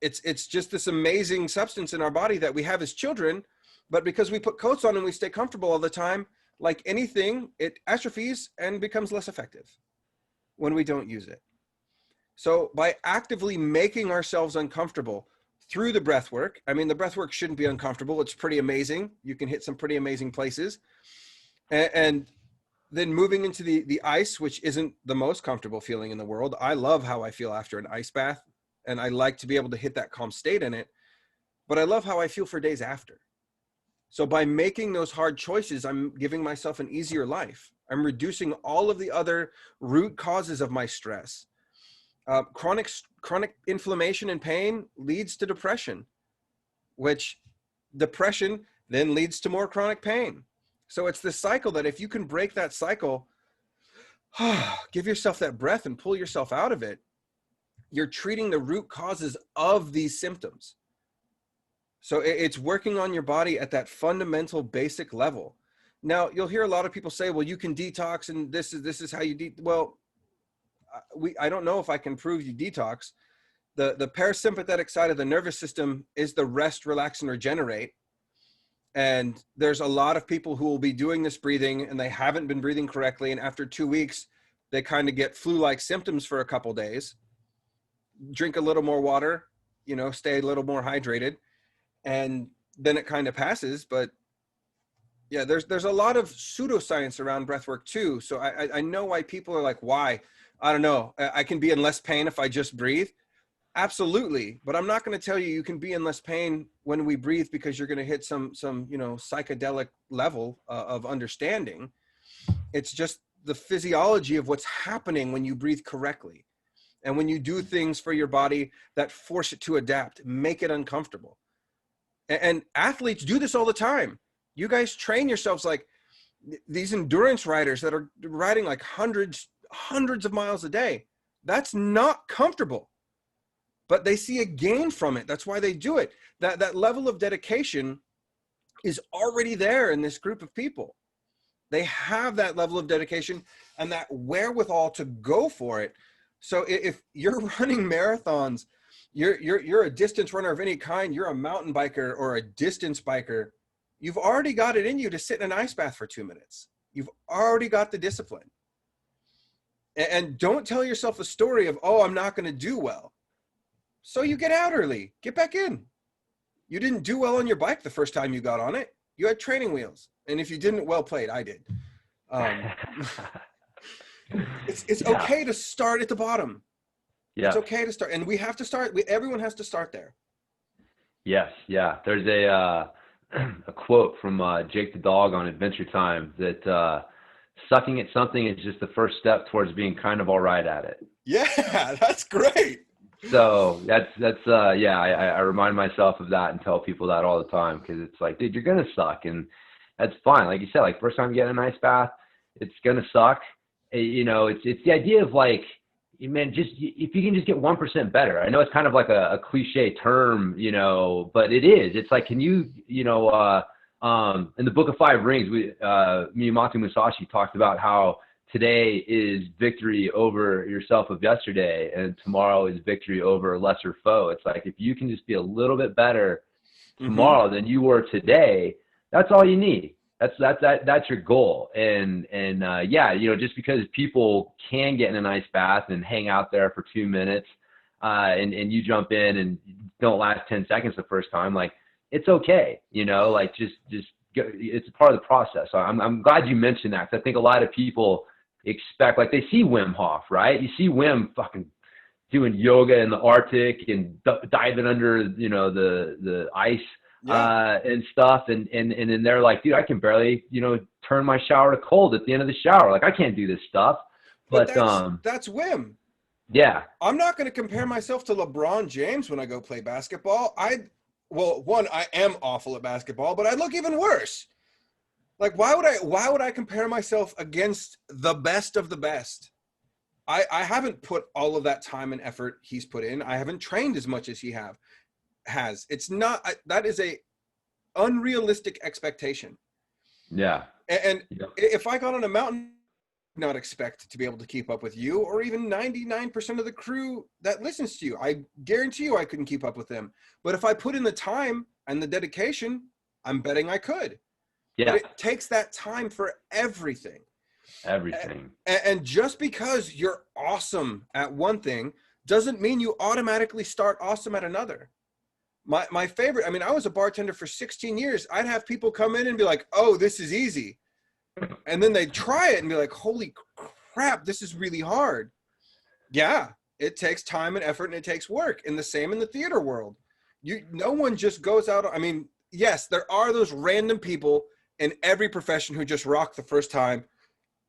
B: it's just this amazing substance in our body that we have as children, but because we put coats on and we stay comfortable all the time, like anything, it atrophies and becomes less effective when we don't use it. So by actively making ourselves uncomfortable through the breath work, I mean, the breath work shouldn't be uncomfortable. It's pretty amazing. You can hit some pretty amazing places. And then moving into the ice, which isn't the most comfortable feeling in the world. I love how I feel after an ice bath, and I like to be able to hit that calm state in it, but I love how I feel for days after. So by making those hard choices, I'm giving myself an easier life. I'm reducing all of the other root causes of my stress. Chronic inflammation and pain leads to depression, which depression then leads to more chronic pain. So it's this cycle that if you can break that cycle, give yourself that breath and pull yourself out of it, you're treating the root causes of these symptoms. So it's working on your body at that fundamental basic level. Now, you'll hear a lot of people say, well, you can detox and this is how you well, I don't know if I can prove you detox. The parasympathetic side of the nervous system is the rest, relax, and regenerate. And there's a lot of people who will be doing this breathing and they haven't been breathing correctly. And after 2 weeks, they kind of get flu-like symptoms for a couple days. Drink a little more water, stay a little more hydrated, and then it kind of passes. But yeah, there's a lot of pseudoscience around breathwork too. So I know why people are like, why? I don't know. I can be in less pain if I just breathe. Absolutely. But I'm not going to tell you can be in less pain when we breathe because you're going to hit some psychedelic level of understanding. It's just the physiology of what's happening when you breathe correctly. And when you do things for your body that force it to adapt, make it uncomfortable. And athletes do this all the time. You guys train yourselves like, these endurance riders that are riding like hundreds of miles a day, that's not comfortable, but they see a gain from it. That's why they do it. That level of dedication is already there in this group of people. They have that level of dedication and that wherewithal to go for it. So if you're running marathons, you're a distance runner of any kind, you're a mountain biker or a distance biker, you've already got it in you to sit in an ice bath for 2 minutes. You've already got the discipline. And don't tell yourself a story of, oh, I'm not going to do well. So you get out early, get back in. You didn't do well on your bike the first time you got on it. You had training wheels. And if you didn't, well played, I did. It's okay to start at the bottom. Yeah. It's okay to start. And we have to start. Everyone has to start there.
A: Yes. Yeah. There's a quote from Jake the dog on Adventure Time that sucking at something is just the first step towards being kind of all right at it.
B: Yeah, that's great.
A: So I remind myself of that and tell people that all the time, because it's like, dude, you're going to suck. And that's fine. Like you said, like first time you get in an ice bath, it's going to suck. You know, it's the idea of like, man, just if you can just get 1% better. I know it's kind of like a cliche term, you know, but it is. It's like, can you, you know, in the Book of Five Rings, Miyamoto Musashi talked about how today is victory over yourself of yesterday, and tomorrow is victory over a lesser foe. It's like, if you can just be a little bit better tomorrow than you were today, that's all you need. That's your goal. And yeah, you know, just because people can get in an ice bath and hang out there for 2 minutes, and you jump in and don't last 10 seconds the first time, like, it's okay, you know, like just go, it's a part of the process. So I'm glad you mentioned that, because I think a lot of people expect, like, they see Wim Hof, right? You see Wim fucking doing yoga in the Arctic and diving under, you know, the ice. And stuff, and then they're like, dude, I can barely, you know, turn my shower to cold at the end of the shower. Like, I can't do this stuff. But
B: that's Wim.
A: Yeah.
B: I'm not going to compare myself to LeBron James when I go play basketball. I am awful at basketball, but I look even worse. Like, why would I compare myself against the best of the best? I haven't put all of that time and effort he's put in. I haven't trained as much as he has. It's not, that is a unrealistic expectation.
A: Yeah.
B: And if I got on a mountain, I would not expect to be able to keep up with you or even 99% of the crew that listens to you. I guarantee you I couldn't keep up with them. But if I put in the time and the dedication, I'm betting I could.
A: Yeah.
B: But it takes that time for everything. And just because you're awesome at one thing doesn't mean you automatically start awesome at another. My favorite, I mean, I was a bartender for 16 years. I'd have people come in and be like, oh, this is easy. And then they'd try it and be like, holy crap, this is really hard. Yeah, it takes time and effort and it takes work. And the same in the theater world. No one just goes out. I mean, yes, there are those random people in every profession who just rock the first time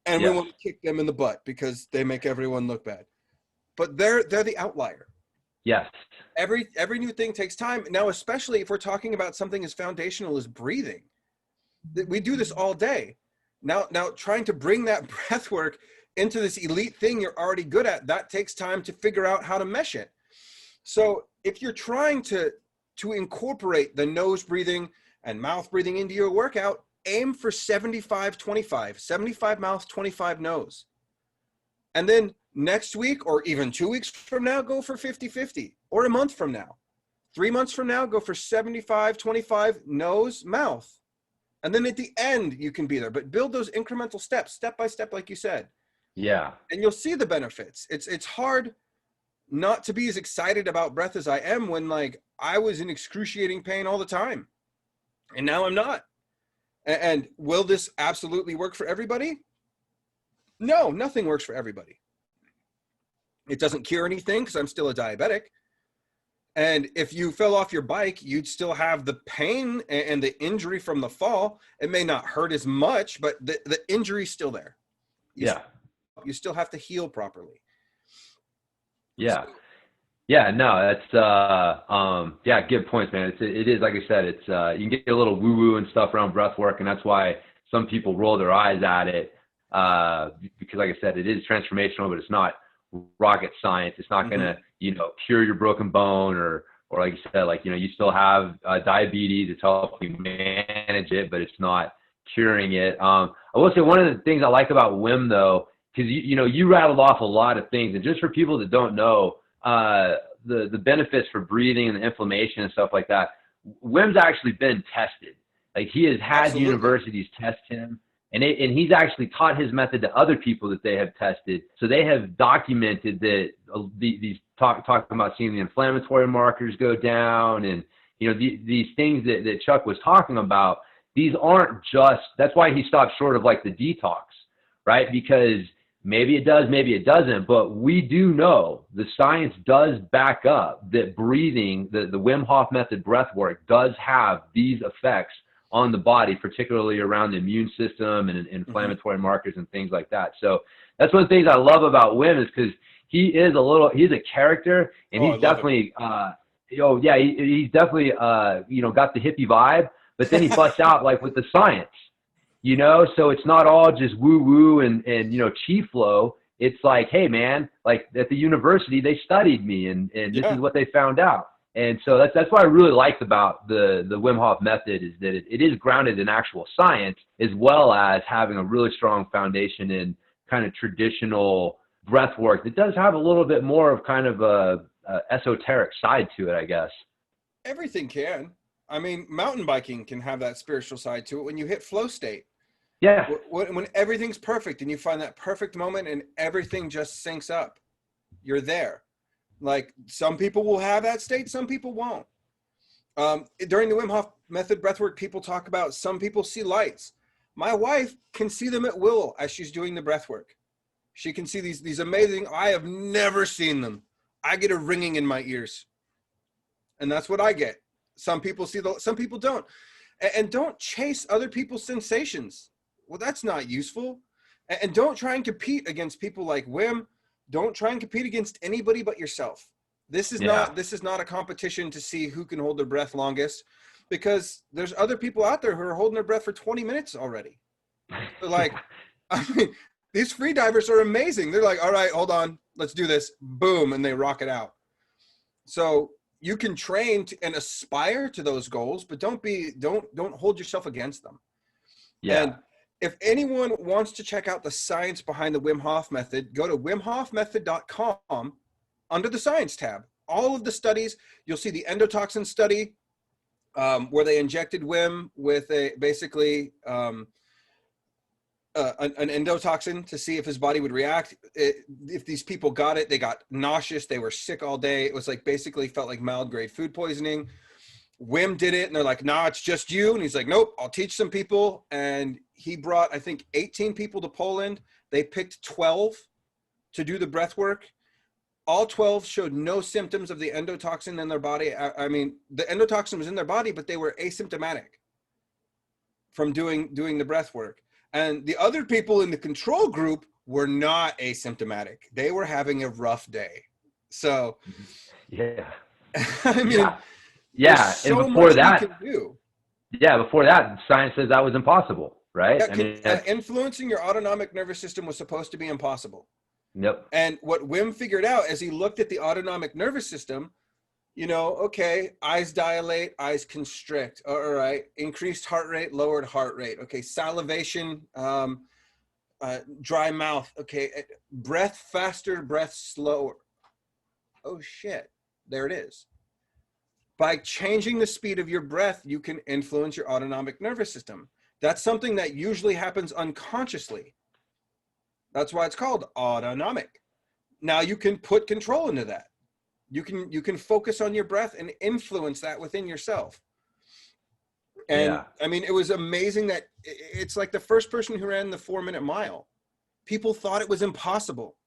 B: and we want to kick them in the butt because they make everyone look bad. But they're the outlier.
A: Yes.
B: Every new thing takes time. Now, especially if we're talking about something as foundational as breathing. We do this all day. Now trying to bring that breath work into this elite thing you're already good at, that takes time to figure out how to mesh it. So if you're trying to incorporate the nose breathing and mouth breathing into your workout, aim for 75-25, 75 mouth, 25 nose. And then next week or even 2 weeks from now, go for 50-50, or a month from now. 3 months from now, go for 75-25 nose, mouth. And then at the end, you can be there. But build those incremental steps, step by step, like you said.
A: Yeah.
B: And you'll see the benefits. It's hard not to be as excited about breath as I am when, like, I was in excruciating pain all the time. And now I'm not. And will this absolutely work for everybody? No, nothing works for everybody. It doesn't cure anything because I'm still a diabetic. And if you fell off your bike, you'd still have the pain and the injury from the fall. It may not hurt as much, but the injury's still there. You still have to heal properly.
A: Yeah. Yeah, no, that's good points, man. It is, like I said, it's you can get a little woo-woo and stuff around breath work, and that's why some people roll their eyes at it because, like I said, it is transformational, but it's not rocket science. It's not going to, cure your broken bone or like you said, like, you still have diabetes. It's helping manage it, but it's not curing it. I will say one of the things I like about WIM though, because you rattled off a lot of things, and just for people that don't know the benefits for breathing and the inflammation and stuff like that, WIM's actually been tested. Like he has had
B: Absolutely. Universities
A: test him, and he's actually taught his method to other people that they have tested. So they have documented that these talking about seeing the inflammatory markers go down, and these things that Chuck was talking about. These aren't just. That's why he stopped short of like the detox, right? Because maybe it does, maybe it doesn't, but we do know the science does back up that breathing, the Wim Hof method breath work does have these effects on the body, particularly around the immune system and inflammatory markers and things like that. So that's one of the things I love about Wim, is because he's a character, and he's definitely, he's definitely, got the hippie vibe, but then he busts out like with the science. So it's not all just woo woo and chi flow. It's like, hey man, like at the university they studied me and this is what they found out. And so that's what I really liked about the Wim Hof method, is that it is grounded in actual science, as well as having a really strong foundation in kind of traditional breath work that does have a little bit more of kind of a esoteric side to it, I guess.
B: Everything can. I mean, mountain biking can have that spiritual side to it when you hit flow state.
A: Yeah.
B: When everything's perfect and you find that perfect moment and everything just syncs up, you're there. Like some people will have that state, some people won't. During the Wim Hof method breathwork, people talk about some people see lights. My wife can see them at will as she's doing the breathwork. She can see these amazing. I have never seen them. I get a ringing in my ears, and that's what I get. Some people see some people don't. And don't chase other people's sensations. Well, that's not useful. And don't try and compete against people like Wim. Don't try and compete against anybody but yourself. This is not a competition to see who can hold their breath longest, because there's other people out there who are holding their breath for 20 minutes already. They're like, I mean, these free divers are amazing. They're like, all right, hold on, let's do this. Boom, and they rock it out. So you can train and aspire to those goals, but don't hold yourself against them.
A: Yeah.
B: And if anyone wants to check out the science behind the Wim Hof method, go to wimhofmethod.com under the science tab. All of the studies, you'll see the endotoxin study where they injected Wim with an endotoxin to see if his body would react. If these people got it, they got nauseous. They were sick all day. It was like basically felt like mild grade food poisoning. Wim did it, and they're like, nah, it's just you. And he's like, nope, I'll teach some people. And he brought, I think, 18 people to Poland. They picked 12 to do the breath work. All 12 showed no symptoms of the endotoxin in their body. I mean, the endotoxin was in their body, but they were asymptomatic from doing the breath work. And the other people in the control group were not asymptomatic. They were having a rough day. So,
A: yeah.
B: I mean,
A: yeah.
B: So
A: and before that,
B: before
A: that, science says that was impossible, right?
B: Yeah, influencing your autonomic nervous system was supposed to be impossible.
A: Yep.
B: And what Wim figured out as he looked at the autonomic nervous system, okay, eyes dilate, eyes constrict. All right. Increased heart rate, lowered heart rate. Okay. Salivation, dry mouth. Okay. Breath faster, breath slower. Oh shit. There it is. By changing the speed of your breath, you can influence your autonomic nervous system. That's something that usually happens unconsciously. That's why it's called autonomic. Now you can put control into that. You can focus on your breath and influence that within yourself. And I mean, it was amazing that it's like the first person who ran the 4-minute mile. People thought it was impossible.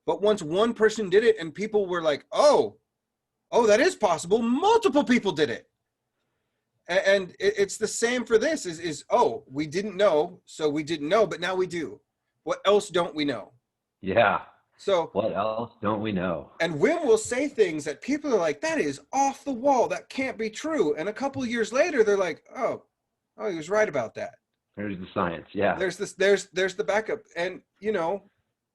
B: But once one person did it and people were like, oh, that is possible. Multiple people did it. And it's the same for this we didn't know. So we didn't know, but now we do. What else don't we know?
A: Yeah.
B: So
A: what else don't we know?
B: And Wim will say things that people are like, that is off the wall. That can't be true. And a couple of years later, they're like, oh, he was right about that.
A: There's the science. Yeah.
B: There's the backup. And, you know,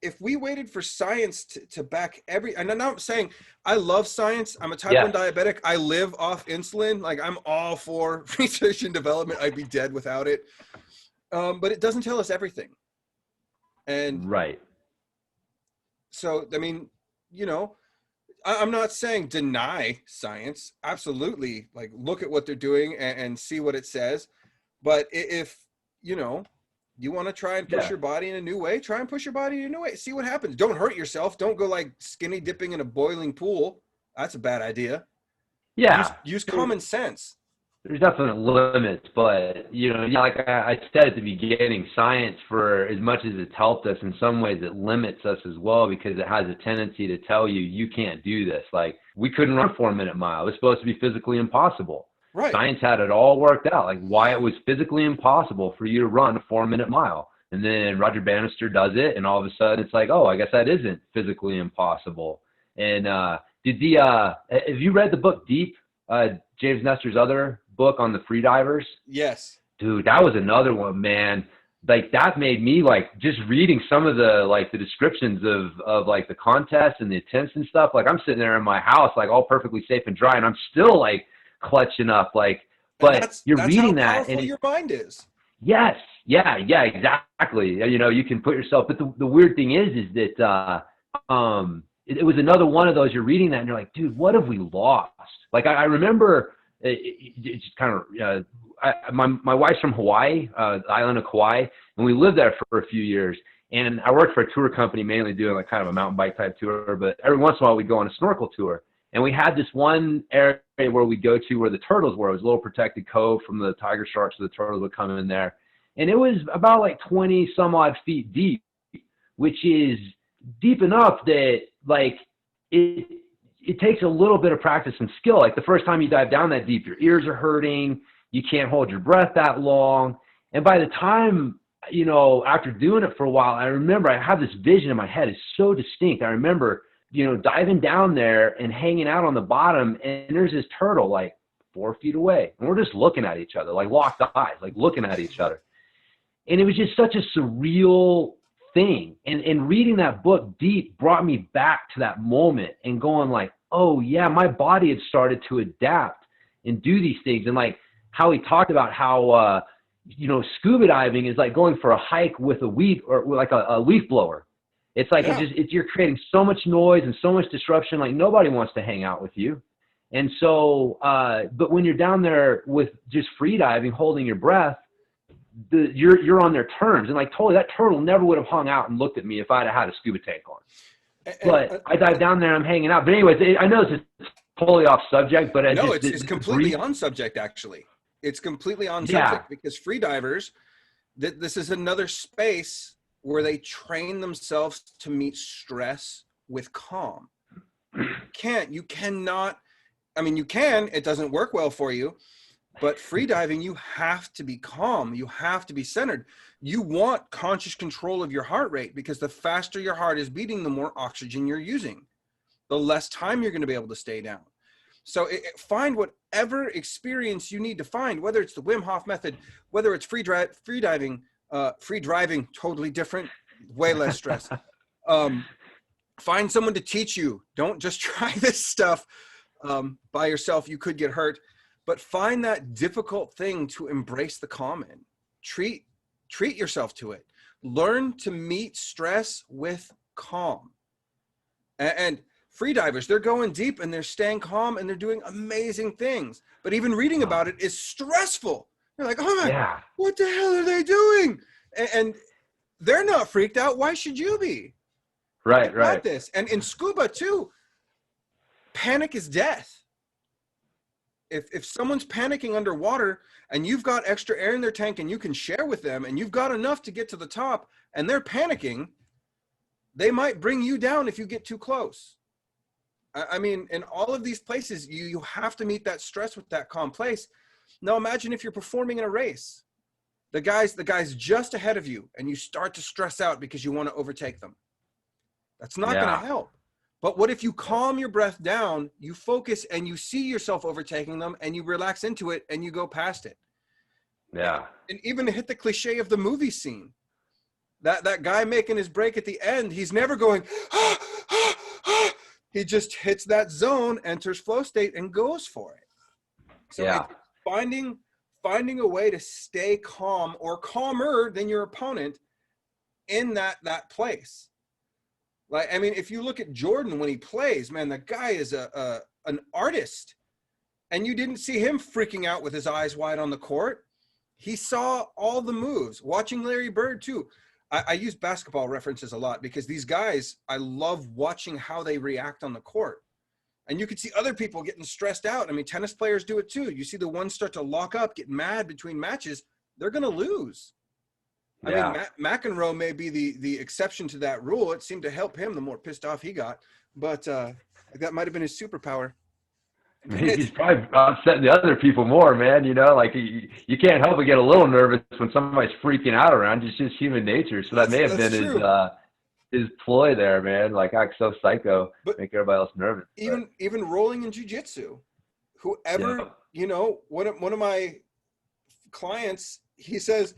B: if we waited for science to back and I'm not saying I love science. I'm a type 1 diabetic. I live off insulin. Like, I'm all for research and development. I'd be dead without it. But it doesn't tell us everything. And
A: right.
B: So, I mean, you know, I'm not saying deny science. Absolutely. Like, look at what they're doing and see what it says. But if, you know, you want to try and push your body in a new way, try and push your body in a new way. See what happens. Don't hurt yourself. Don't go like skinny dipping in a boiling pool. That's a bad idea.
A: Yeah.
B: Use common sense.
A: There's definite limits, but, you know, like I said at the beginning, science, for as much as it's helped us, in some ways it limits us as well, because it has a tendency to tell you, you can't do this. Like, we couldn't run a 4-minute mile. It was supposed to be physically impossible.
B: Right.
A: Science had it all worked out, like why it was physically impossible for you to run a 4-minute mile. And then Roger Bannister does it, and all of a sudden it's like, oh, I guess that isn't physically impossible. And have you read the book Deep, James Nestor's other book on the freedivers?
B: Yes.
A: Dude, that was another one, man. Like, that made me, like, just reading some of the, like, the descriptions of like the contests and the attempts and stuff. Like, I'm sitting there in my house, like, all perfectly safe and dry, and I'm still like clutching up, like, but that's reading that, and your
B: mind is.
A: Yes. Yeah, exactly. You know, you can put yourself, but the weird thing is that it was another one of those, you're reading that and you're like, dude, what have we lost? Like, I remember it's just kind of, my wife's from Hawaii, the island of Kauai, and we lived there for a few years. And I worked for a tour company, mainly doing like kind of a mountain bike type tour, but every once in a while we'd go on a snorkel tour. And we had this one area where we'd go to where the turtles were. It was a little protected cove from the tiger sharks, so the turtles would come in there. And it was about like 20 some odd feet deep, which is deep enough that, like, it takes a little bit of practice and skill. Like, the first time you dive down that deep, your ears are hurting. You can't hold your breath that long. And by the time, you know, after doing it for a while, I remember I have this vision in my head. It's so distinct. I remember, you know, diving down there and hanging out on the bottom, and there's this turtle like 4 feet away. And we're just looking at each other, like locked eyes, like looking at each other. And it was just such a surreal thing. And reading that book Deep brought me back to that moment and going like, oh yeah, my body had started to adapt and do these things. And like how he talked about how, you know, scuba diving is like going for a hike with a weed or like a leaf blower. It's like, you're creating so much noise and so much disruption. Like, nobody wants to hang out with you. And so, but when you're down there with just free diving, holding your breath, you're on their terms. And like, totally, that turtle never would have hung out and looked at me if I'd have had a scuba tank on. But I dive down there and I'm hanging out. But anyways, I know it's totally off subject, but
B: it's completely on subject, actually. It's completely on subject because free divers, this is another space where they train themselves to meet stress with calm. You cannot, I mean, you can, it doesn't work well for you, but free diving, you have to be calm. You have to be centered. You want conscious control of your heart rate, because the faster your heart is beating, the more oxygen you're using, the less time you're going to be able to stay down. So find whatever experience you need to find, whether it's the Wim Hof method, whether it's free diving, free driving, totally different, way less stress. Find someone to teach you. Don't just try this stuff by yourself. You could get hurt, but find that difficult thing to embrace the calm in. Treat yourself to it. Learn to meet stress with calm. And free divers, they're going deep and they're staying calm and they're doing amazing things. But even reading about it is stressful. You're like, oh my, what the hell are they doing? And they're not freaked out. Why should you be?
A: Right.
B: Got this. And in scuba too, panic is death. If someone's panicking underwater and you've got extra air in their tank and you can share with them and you've got enough to get to the top and they're panicking, they might bring you down if you get too close. I mean, in all of these places, you have to meet that stress with that calm place. Now imagine if you're performing in a race. The guy's just ahead of you and you start to stress out because you want to overtake them. That's not going to help. But what if you calm your breath down, you focus and you see yourself overtaking them and you relax into it and you go past it?
A: Yeah.
B: And even to hit the cliche of the movie scene, that guy making his break at the end, he's never going, he just hits that zone, enters flow state, and goes for it. So
A: Yeah.
B: it's finding a way to stay calm or calmer than your opponent in that place. Like, I mean, if you look at Jordan when he plays, man, the guy is an artist. And you didn't see him freaking out with his eyes wide on the court. He saw all the moves. Watching Larry Bird too. I use basketball references a lot because these guys, I love watching how they react on the court. And you could see other people getting stressed out. I mean, tennis players do it too. You see the ones start to lock up, get mad between matches, they're going to lose.
A: Yeah.
B: I mean, McEnroe may be the exception to that rule. It seemed to help him the more pissed off he got. But that might have been his superpower.
A: He's probably upsetting the other people more, man. You know, like you can't help but get a little nervous when somebody's freaking out around. It's just human nature. So that may have been his ploy there, man. Like, act so psycho, but make everybody else nervous.
B: Even rolling in jiu-jitsu, whoever, you know, one of my clients, he says,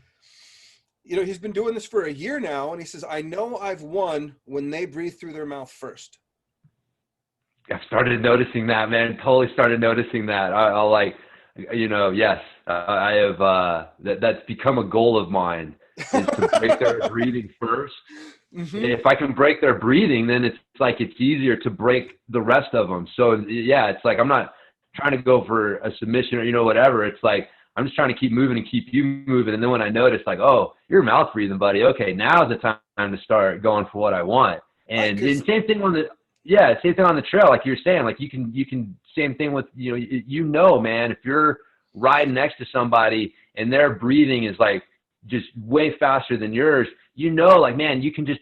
B: you know, he's been doing this for a year now, and he says, I know I've won when they breathe through their mouth first.
A: I've started noticing that, man. Totally started noticing that. I'll like, you know, yes, I have, that's become a goal of mine, is to break their breathing first. Mm-hmm. If I can break their breathing, then it's like, it's easier to break the rest of them. So yeah, it's like, I'm not trying to go for a submission or, you know, whatever. It's like, I'm just trying to keep moving and keep you moving. And then when I notice like, oh, you're mouth breathing, buddy. Okay, now's the time to start going for what I want. And same thing on the trail, like you're saying, like you can same thing with, you know, man, if you're riding next to somebody and their breathing is like just way faster than yours, you know, like, man, you can just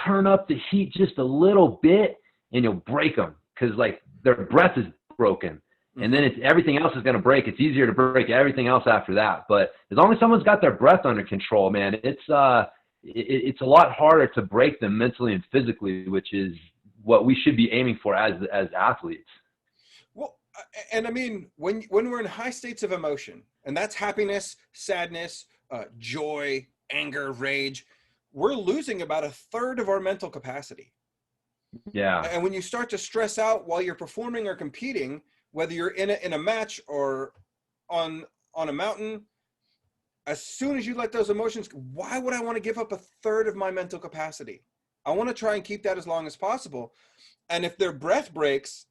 A: turn up the heat just a little bit and you'll break them because like their breath is broken. And then everything else is going to break. It's easier to break everything else after that. But as long as someone's got their breath under control, man, it's a lot harder to break them mentally and physically, which is what we should be aiming for as athletes.
B: Well, and I mean, when we're in high states of emotion, and that's happiness, sadness, joy, anger, rage, we're losing about a third of our mental capacity.
A: Yeah.
B: And when you start to stress out while you're performing or competing, whether you're in a match or on a mountain, as soon as you let those emotions, why would I want to give up a third of my mental capacity? I want to try and keep that as long as possible. And if their breath breaks,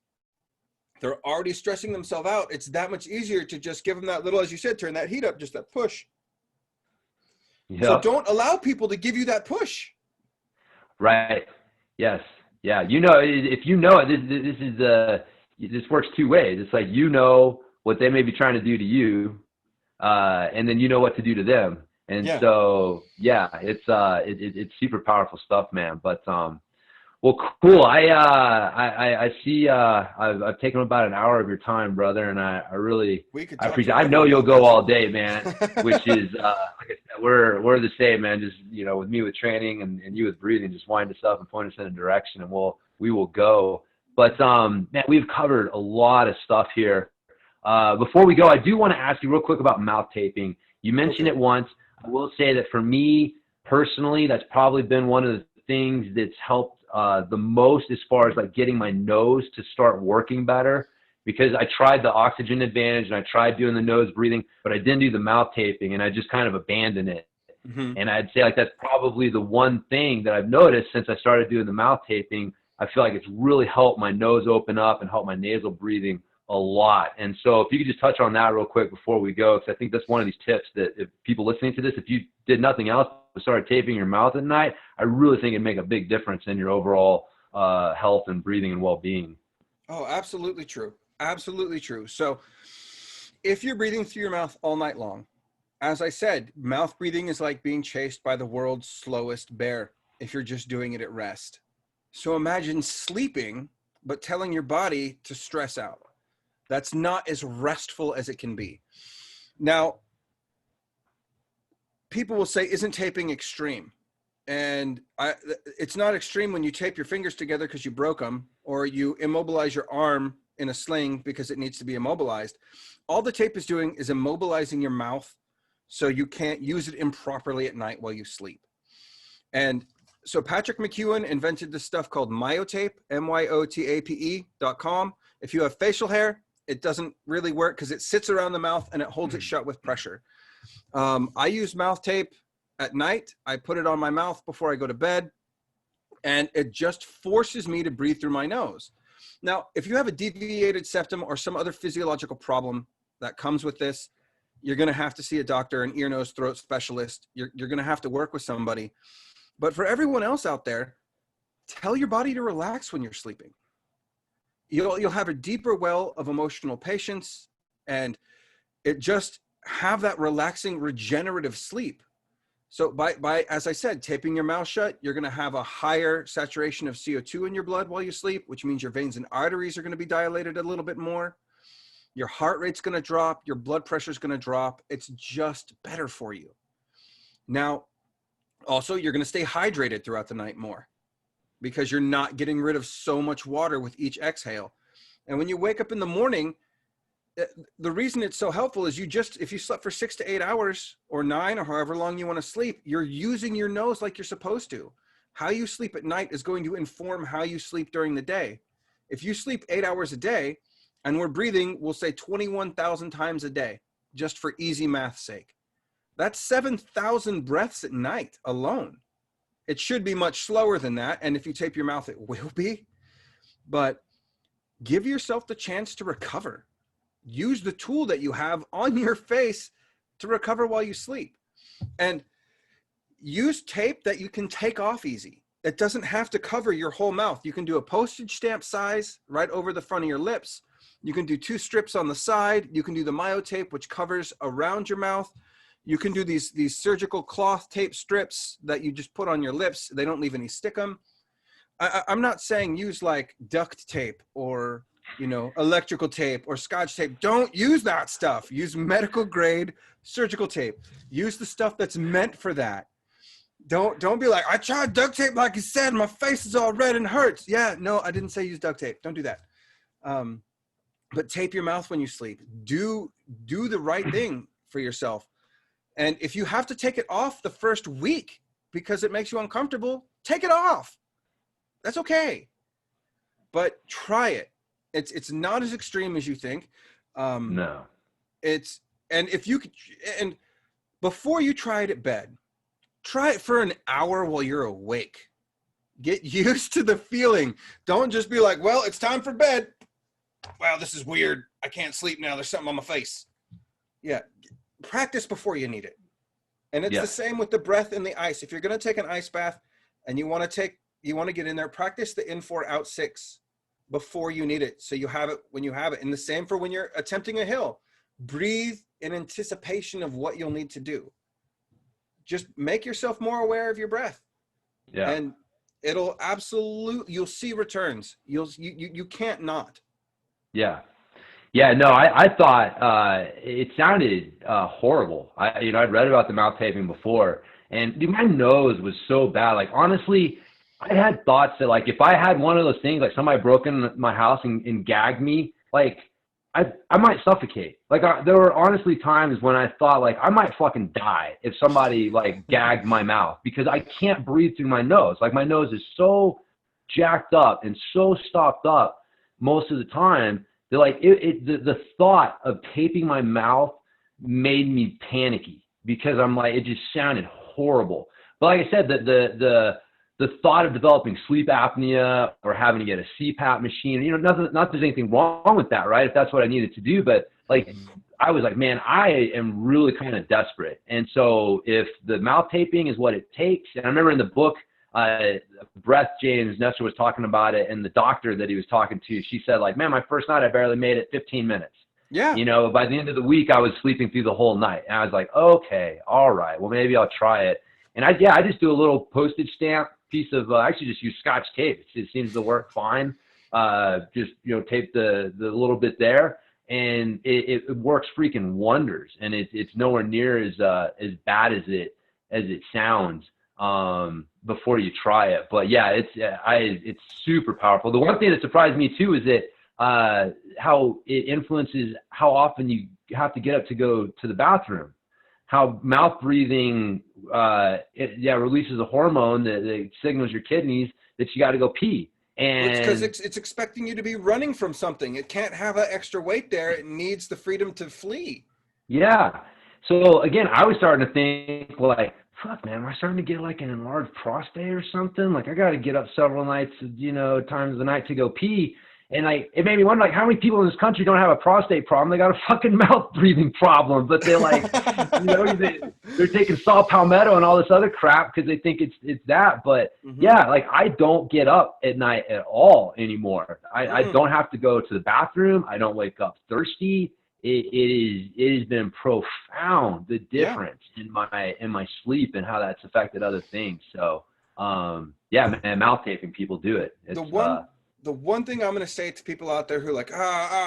B: they're already stressing themselves out. It's that much easier to just give them that little, as you said, turn that heat up, just that push. Yep. So don't allow people to give you that push.
A: Right. Yes. Yeah. You know, if you know it, this works two ways. It's like, you know what they may be trying to do to you, and then you know what to do to them. And so, yeah, it's super powerful stuff, man. But, well, cool. I see, I've taken about an hour of your time, brother. And I really, I appreciate, I know you'll go all day, man, which is, like I said, we're the same, man. Just, you know, with me with training and you with breathing, just wind us up and point us in a direction and we will go. But, man, we've covered a lot of stuff here. Before we go, I do want to ask you real quick about mouth taping. You mentioned it once. I will say that for me personally, that's probably been one of the things that's helped the most as far as like getting my nose to start working better, because I tried the oxygen advantage and I tried doing the nose breathing, but I didn't do the mouth taping and I just kind of abandoned it. Mm-hmm. And I'd say like that's probably the one thing that I've noticed since I started doing the mouth taping. I feel like it's really helped my nose open up and help my nasal breathing a lot. And so if you could just touch on that real quick before we go, because I think that's one of these tips that if people listening to this, if you did nothing else but started taping your mouth at night, I really think it'd make a big difference in your overall health and breathing and well-being.
B: Oh, absolutely true. Absolutely true. So if you're breathing through your mouth all night long, as I said, mouth breathing is like being chased by the world's slowest bear if you're just doing it at rest. So imagine sleeping, but telling your body to stress out. That's not as restful as it can be. Now, people will say, isn't taping extreme? And it's not extreme when you tape your fingers together because you broke them, or you immobilize your arm in a sling because it needs to be immobilized. All the tape is doing is immobilizing your mouth so you can't use it improperly at night while you sleep. And so Patrick McEwen invented this stuff called Myotape, MYOTAPE.com. If you have facial hair, it doesn't really work because it sits around the mouth and it holds it shut with pressure. I use mouth tape at night. I put it on my mouth before I go to bed, and it just forces me to breathe through my nose. Now, if you have a deviated septum or some other physiological problem that comes with this, you're going to have to see a doctor, an ear, nose, throat specialist. You're going to have to work with somebody. But for everyone else out there, tell your body to relax when you're sleeping. You'll have a deeper well of emotional patience, and it just have that relaxing, regenerative sleep. So by as I said, taping your mouth shut, you're going to have a higher saturation of CO2 in your blood while you sleep, which means your veins and arteries are going to be dilated a little bit more. Your heart rate's going to drop. Your blood pressure is going to drop. It's just better for you. Now, also, you're going to stay hydrated throughout the night more because you're not getting rid of so much water with each exhale. And when you wake up in the morning, the reason it's so helpful is if you slept for 6 to 8 hours or 9 or however long you want to sleep, you're using your nose like you're supposed to. How you sleep at night is going to inform how you sleep during the day. If you sleep 8 hours a day and we're breathing, we'll say 21,000 times a day, just for easy math's sake. That's 7,000 breaths at night alone. It should be much slower than that. And if you tape your mouth, it will be. But give yourself the chance to recover. Use the tool that you have on your face to recover while you sleep. And use tape that you can take off easy. It doesn't have to cover your whole mouth. You can do a postage stamp size right over the front of your lips. You can do 2 strips on the side. You can do the Myotape, which covers around your mouth. You can do these surgical cloth tape strips that you just put on your lips. They don't leave any stickum. I'm not saying use like duct tape or, electrical tape or Scotch tape. Don't use that stuff. Use medical grade surgical tape. Use the stuff that's meant for that. Don't be like, I tried duct tape like you said, my face is all red and hurts. Yeah, no, I didn't say use duct tape. Don't do that. But tape your mouth when you sleep. Do the right thing for yourself. And if you have to take it off the first week because it makes you uncomfortable, take it off. That's okay. But try it. It's not as extreme as you think.
A: No.
B: And before you try it at bed, try it for an hour while you're awake. Get used to the feeling. Don't just be like, well, it's time for bed. Wow, this is weird. I can't sleep now. There's something on my face. Yeah. Practice before you need it. And it's the same with the breath and the ice. If you're going to take an ice bath and you want to get in there, practice the in 4, out 6 before you need it. So you have it when you have it. And the same for when you're attempting a hill. Breathe in anticipation of what you'll need to do. Just make yourself more aware of your breath. Yeah. And it'll you'll see returns. You can't not.
A: Yeah. Yeah, no, I thought it sounded horrible. I'd read about the mouth taping before, and dude, my nose was so bad. Like, honestly, I had thoughts that, like, if I had one of those things, like somebody broke into my house and gagged me, like, I might suffocate. Like, there were honestly times when I thought, like, I might fucking die if somebody, like, gagged my mouth because I can't breathe through my nose. Like, my nose is so jacked up and so stopped up most of the time. They're like, the thought of taping my mouth made me panicky because I'm like, it just sounded horrible. But like I said, the thought of developing sleep apnea or having to get a CPAP machine, not that there's anything wrong with that, right? If that's what I needed to do. But like, I was like, man, I am really kind of desperate. And so if the mouth taping is what it takes, and I remember in the book, Breath, James Nestor was talking about it, and the doctor that he was talking to, she said, like, man, my first night I barely made it 15 minutes. Yeah. By the end of the week I was sleeping through the whole night, and I was like, okay, all right, well, maybe I'll try it. And I just do a little postage stamp piece of I actually just use Scotch tape. It seems to work fine. Just tape the little bit there, and it works freaking wonders. And it's nowhere near as bad as it sounds before you try it. But yeah, it's super powerful. The one thing that surprised me too is that how it influences how often you have to get up to go to the bathroom. how mouth breathing, releases a hormone that signals your kidneys that you got to go pee. And
B: it's because it's expecting you to be running from something. It can't have an extra weight there. It needs the freedom to flee.
A: Yeah. So again, I was starting to think like, fuck, man, am I starting to get like an enlarged prostate or something? Like I got to get up several nights, times of the night to go pee. And it made me wonder, like, how many people in this country don't have a prostate problem? They got a fucking mouth breathing problem, but they're like, they're taking saw palmetto and all this other crap because they think it's that. But yeah, like I don't get up at night at all anymore. I don't have to go to the bathroom. I don't wake up thirsty. It has been profound, the difference in my sleep and how that's affected other things. So man, mouth taping, people do it.
B: The one thing I'm going to say to people out there who are like,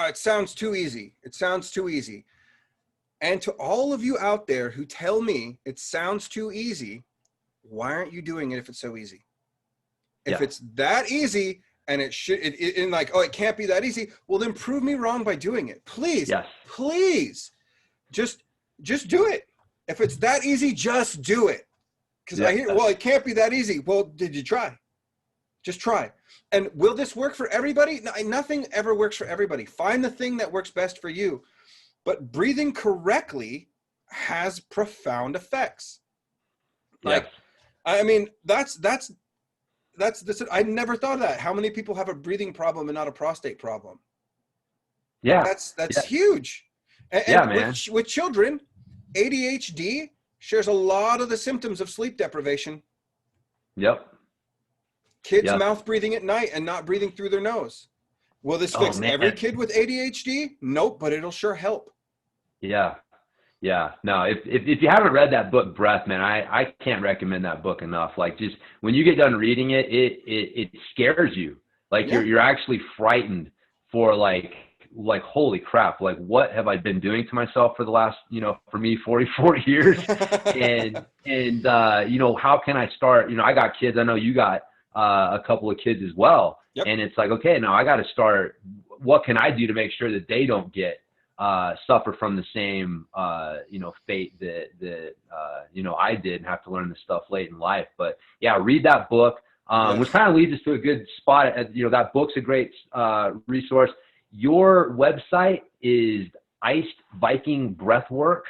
B: it sounds too easy. It sounds too easy. And to all of you out there who tell me it sounds too easy, why aren't you doing it if it's so easy? If it's that easy and it can't be that easy, well, then prove me wrong by doing it. Please, please, just do it. If it's that easy, just do it. Because I hear, well, it can't be that easy. Well, did you try? Just try. And will this work for everybody? No, nothing ever works for everybody. Find the thing that works best for you. But breathing correctly has profound effects. Like, I mean, that's I never thought of that. How many people have a breathing problem and not a prostate problem?
A: Yeah.
B: That's huge. And man. With children, ADHD shares a lot of the symptoms of sleep deprivation.
A: Yep.
B: Kids mouth breathing at night and not breathing through their nose. Will this fix every kid with ADHD? Nope, but it'll sure help.
A: Yeah. No, if you haven't read that book, Breath, man, I can't recommend that book enough. Like, just when you get done reading it, it scares you. Like you're actually frightened for like holy crap, like what have I been doing to myself for the last, for me 44 years? and how can I start? I got kids. I know you got a couple of kids as well. Yep. And it's like, okay, now I got to start, what can I do to make sure that they don't get, suffer from the same, fate that I did and have to learn this stuff late in life. But yeah, read that book, which kind of leads us to a good spot. That book's a great, resource. Your website is icedvikingbreathwork.com.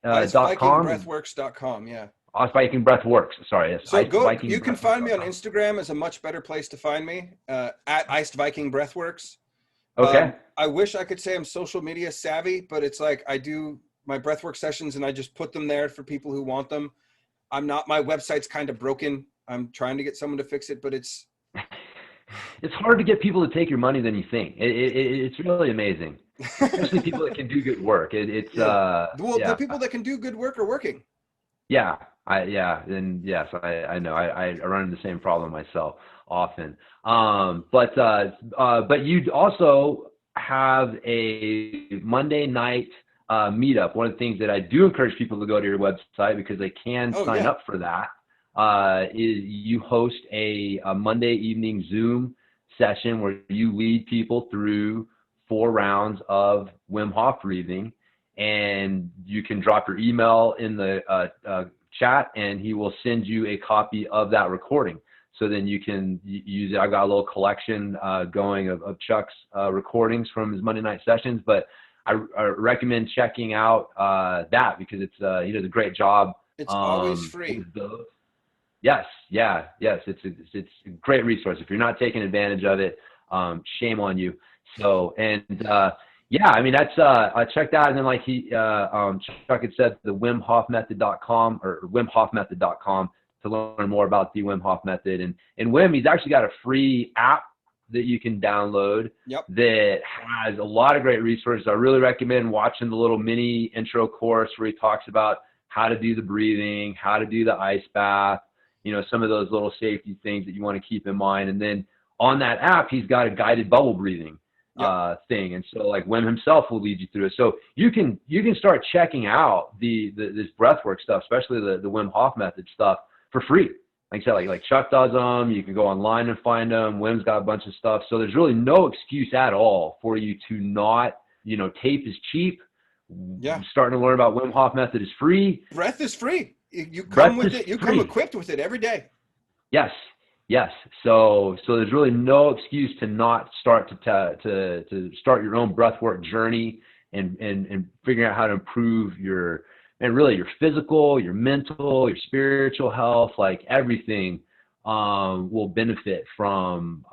B: icedvikingbreathworks.com. Yeah.
A: Ice Viking Breathworks. Sorry. Yes.
B: So you can find me on Instagram is a much better place to find me, at Iced Viking Breathworks.
A: Okay.
B: I wish I could say I'm social media savvy, but it's like I do my breathwork sessions and I just put them there for people who want them. My website's kind of broken. I'm trying to get someone to fix it, but it's
A: hard to get people to take your money than you think. It's really amazing, especially people that can do good work. The people that can do good work are working. Yeah. And yes, I know. I run into the same problem myself often. But you also have a Monday night meetup. One of the things that I do encourage people to go to your website because they can sign up for that. Is you host a Monday evening Zoom session where you lead people through 4 rounds of Wim Hof breathing, and you can drop your email in the chat and he will send you a copy of that recording. So then you can use it. I've got a little collection going of Chuck's recordings from his Monday night sessions, but I recommend checking out that because it's he does a great job.
B: It's always free.
A: Yes. It's a great resource. If you're not taking advantage of it, shame on you. So, I mean, that's, I checked out, and then like Chuck had said, the WimHofMethod.com or WimHofMethod.com to learn more about the Wim Hof method. And Wim, he's actually got a free app that you can download that has a lot of great resources. I really recommend watching the little mini intro course where he talks about how to do the breathing, how to do the ice bath, some of those little safety things that you want to keep in mind. And then on that app, he's got a guided bubble breathing thing. And so like Wim himself will lead you through it. So you can start checking out this breathwork stuff, especially the Wim Hof method stuff for free. Like I said, like Chuck does them. You can go online and find them. Wim's got a bunch of stuff. So there's really no excuse at all for you to not, tape is cheap.
B: Yeah.
A: Starting to learn about Wim Hof method is free.
B: Breath is free. You come
A: Breath
B: with
A: is
B: it. You
A: free.
B: come equipped with it every day.
A: Yes. Yes. So there's really no excuse to not start to start your own breathwork journey and figuring out how to improve your physical, your mental, your spiritual health, like everything will benefit from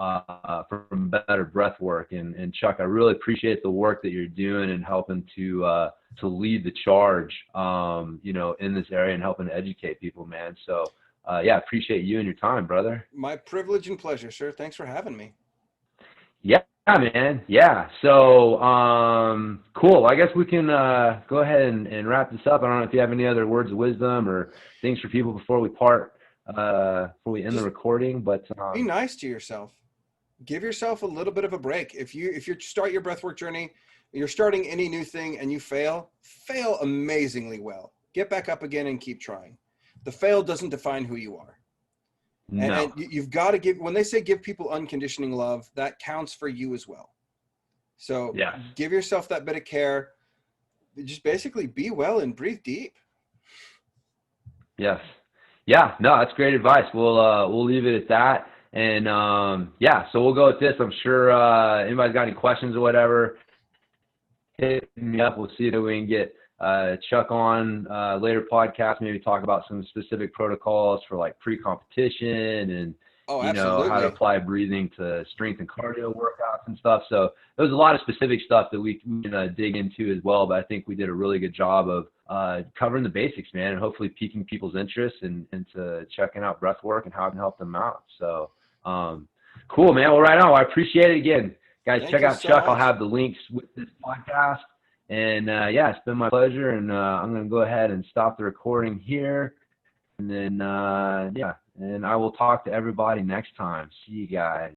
A: better breath work. And Chuck, I really appreciate the work that you're doing and helping to lead the charge, in this area and helping to educate people, man. So yeah, appreciate you and your time, brother.
B: My privilege and pleasure, sir. Thanks for having me.
A: Yeah, man. Yeah. So cool. I guess we can go ahead and wrap this up. I don't know if you have any other words of wisdom or things for people before we before we end the recording, but
B: Be nice to yourself. Give yourself a little bit of a break. If you start your breathwork journey, you're starting any new thing and you fail amazingly well. Get back up again and keep trying. The fail doesn't define who you are.
A: no.
B: And you've got to when they say give people unconditioning love, that counts for you as well. So
A: Yes.
B: give yourself that bit of care. Just basically be well and breathe deep.
A: Yes. Yeah, no, that's great advice. We'll leave it at that. And yeah, so we'll go with this. I'm sure anybody's got any questions or whatever, hit me up. We'll see if we can get Chuck on later podcast, maybe talk about some specific protocols for like pre-competition and
B: Absolutely.
A: how to apply breathing to strength and cardio workouts and stuff. So there's a lot of specific stuff that we can dig into as well, but I think we did a really good job of covering the basics, man, and hopefully piquing people's interest into checking out breath work and how it can help them out. So cool, man. Well, right on. I appreciate it again. Guys, check out Chuck. I'll have the links with this podcast. And yeah, it's been my pleasure. And I'm going to go ahead and stop the recording here. And then, yeah, and I will talk to everybody next time. See you guys.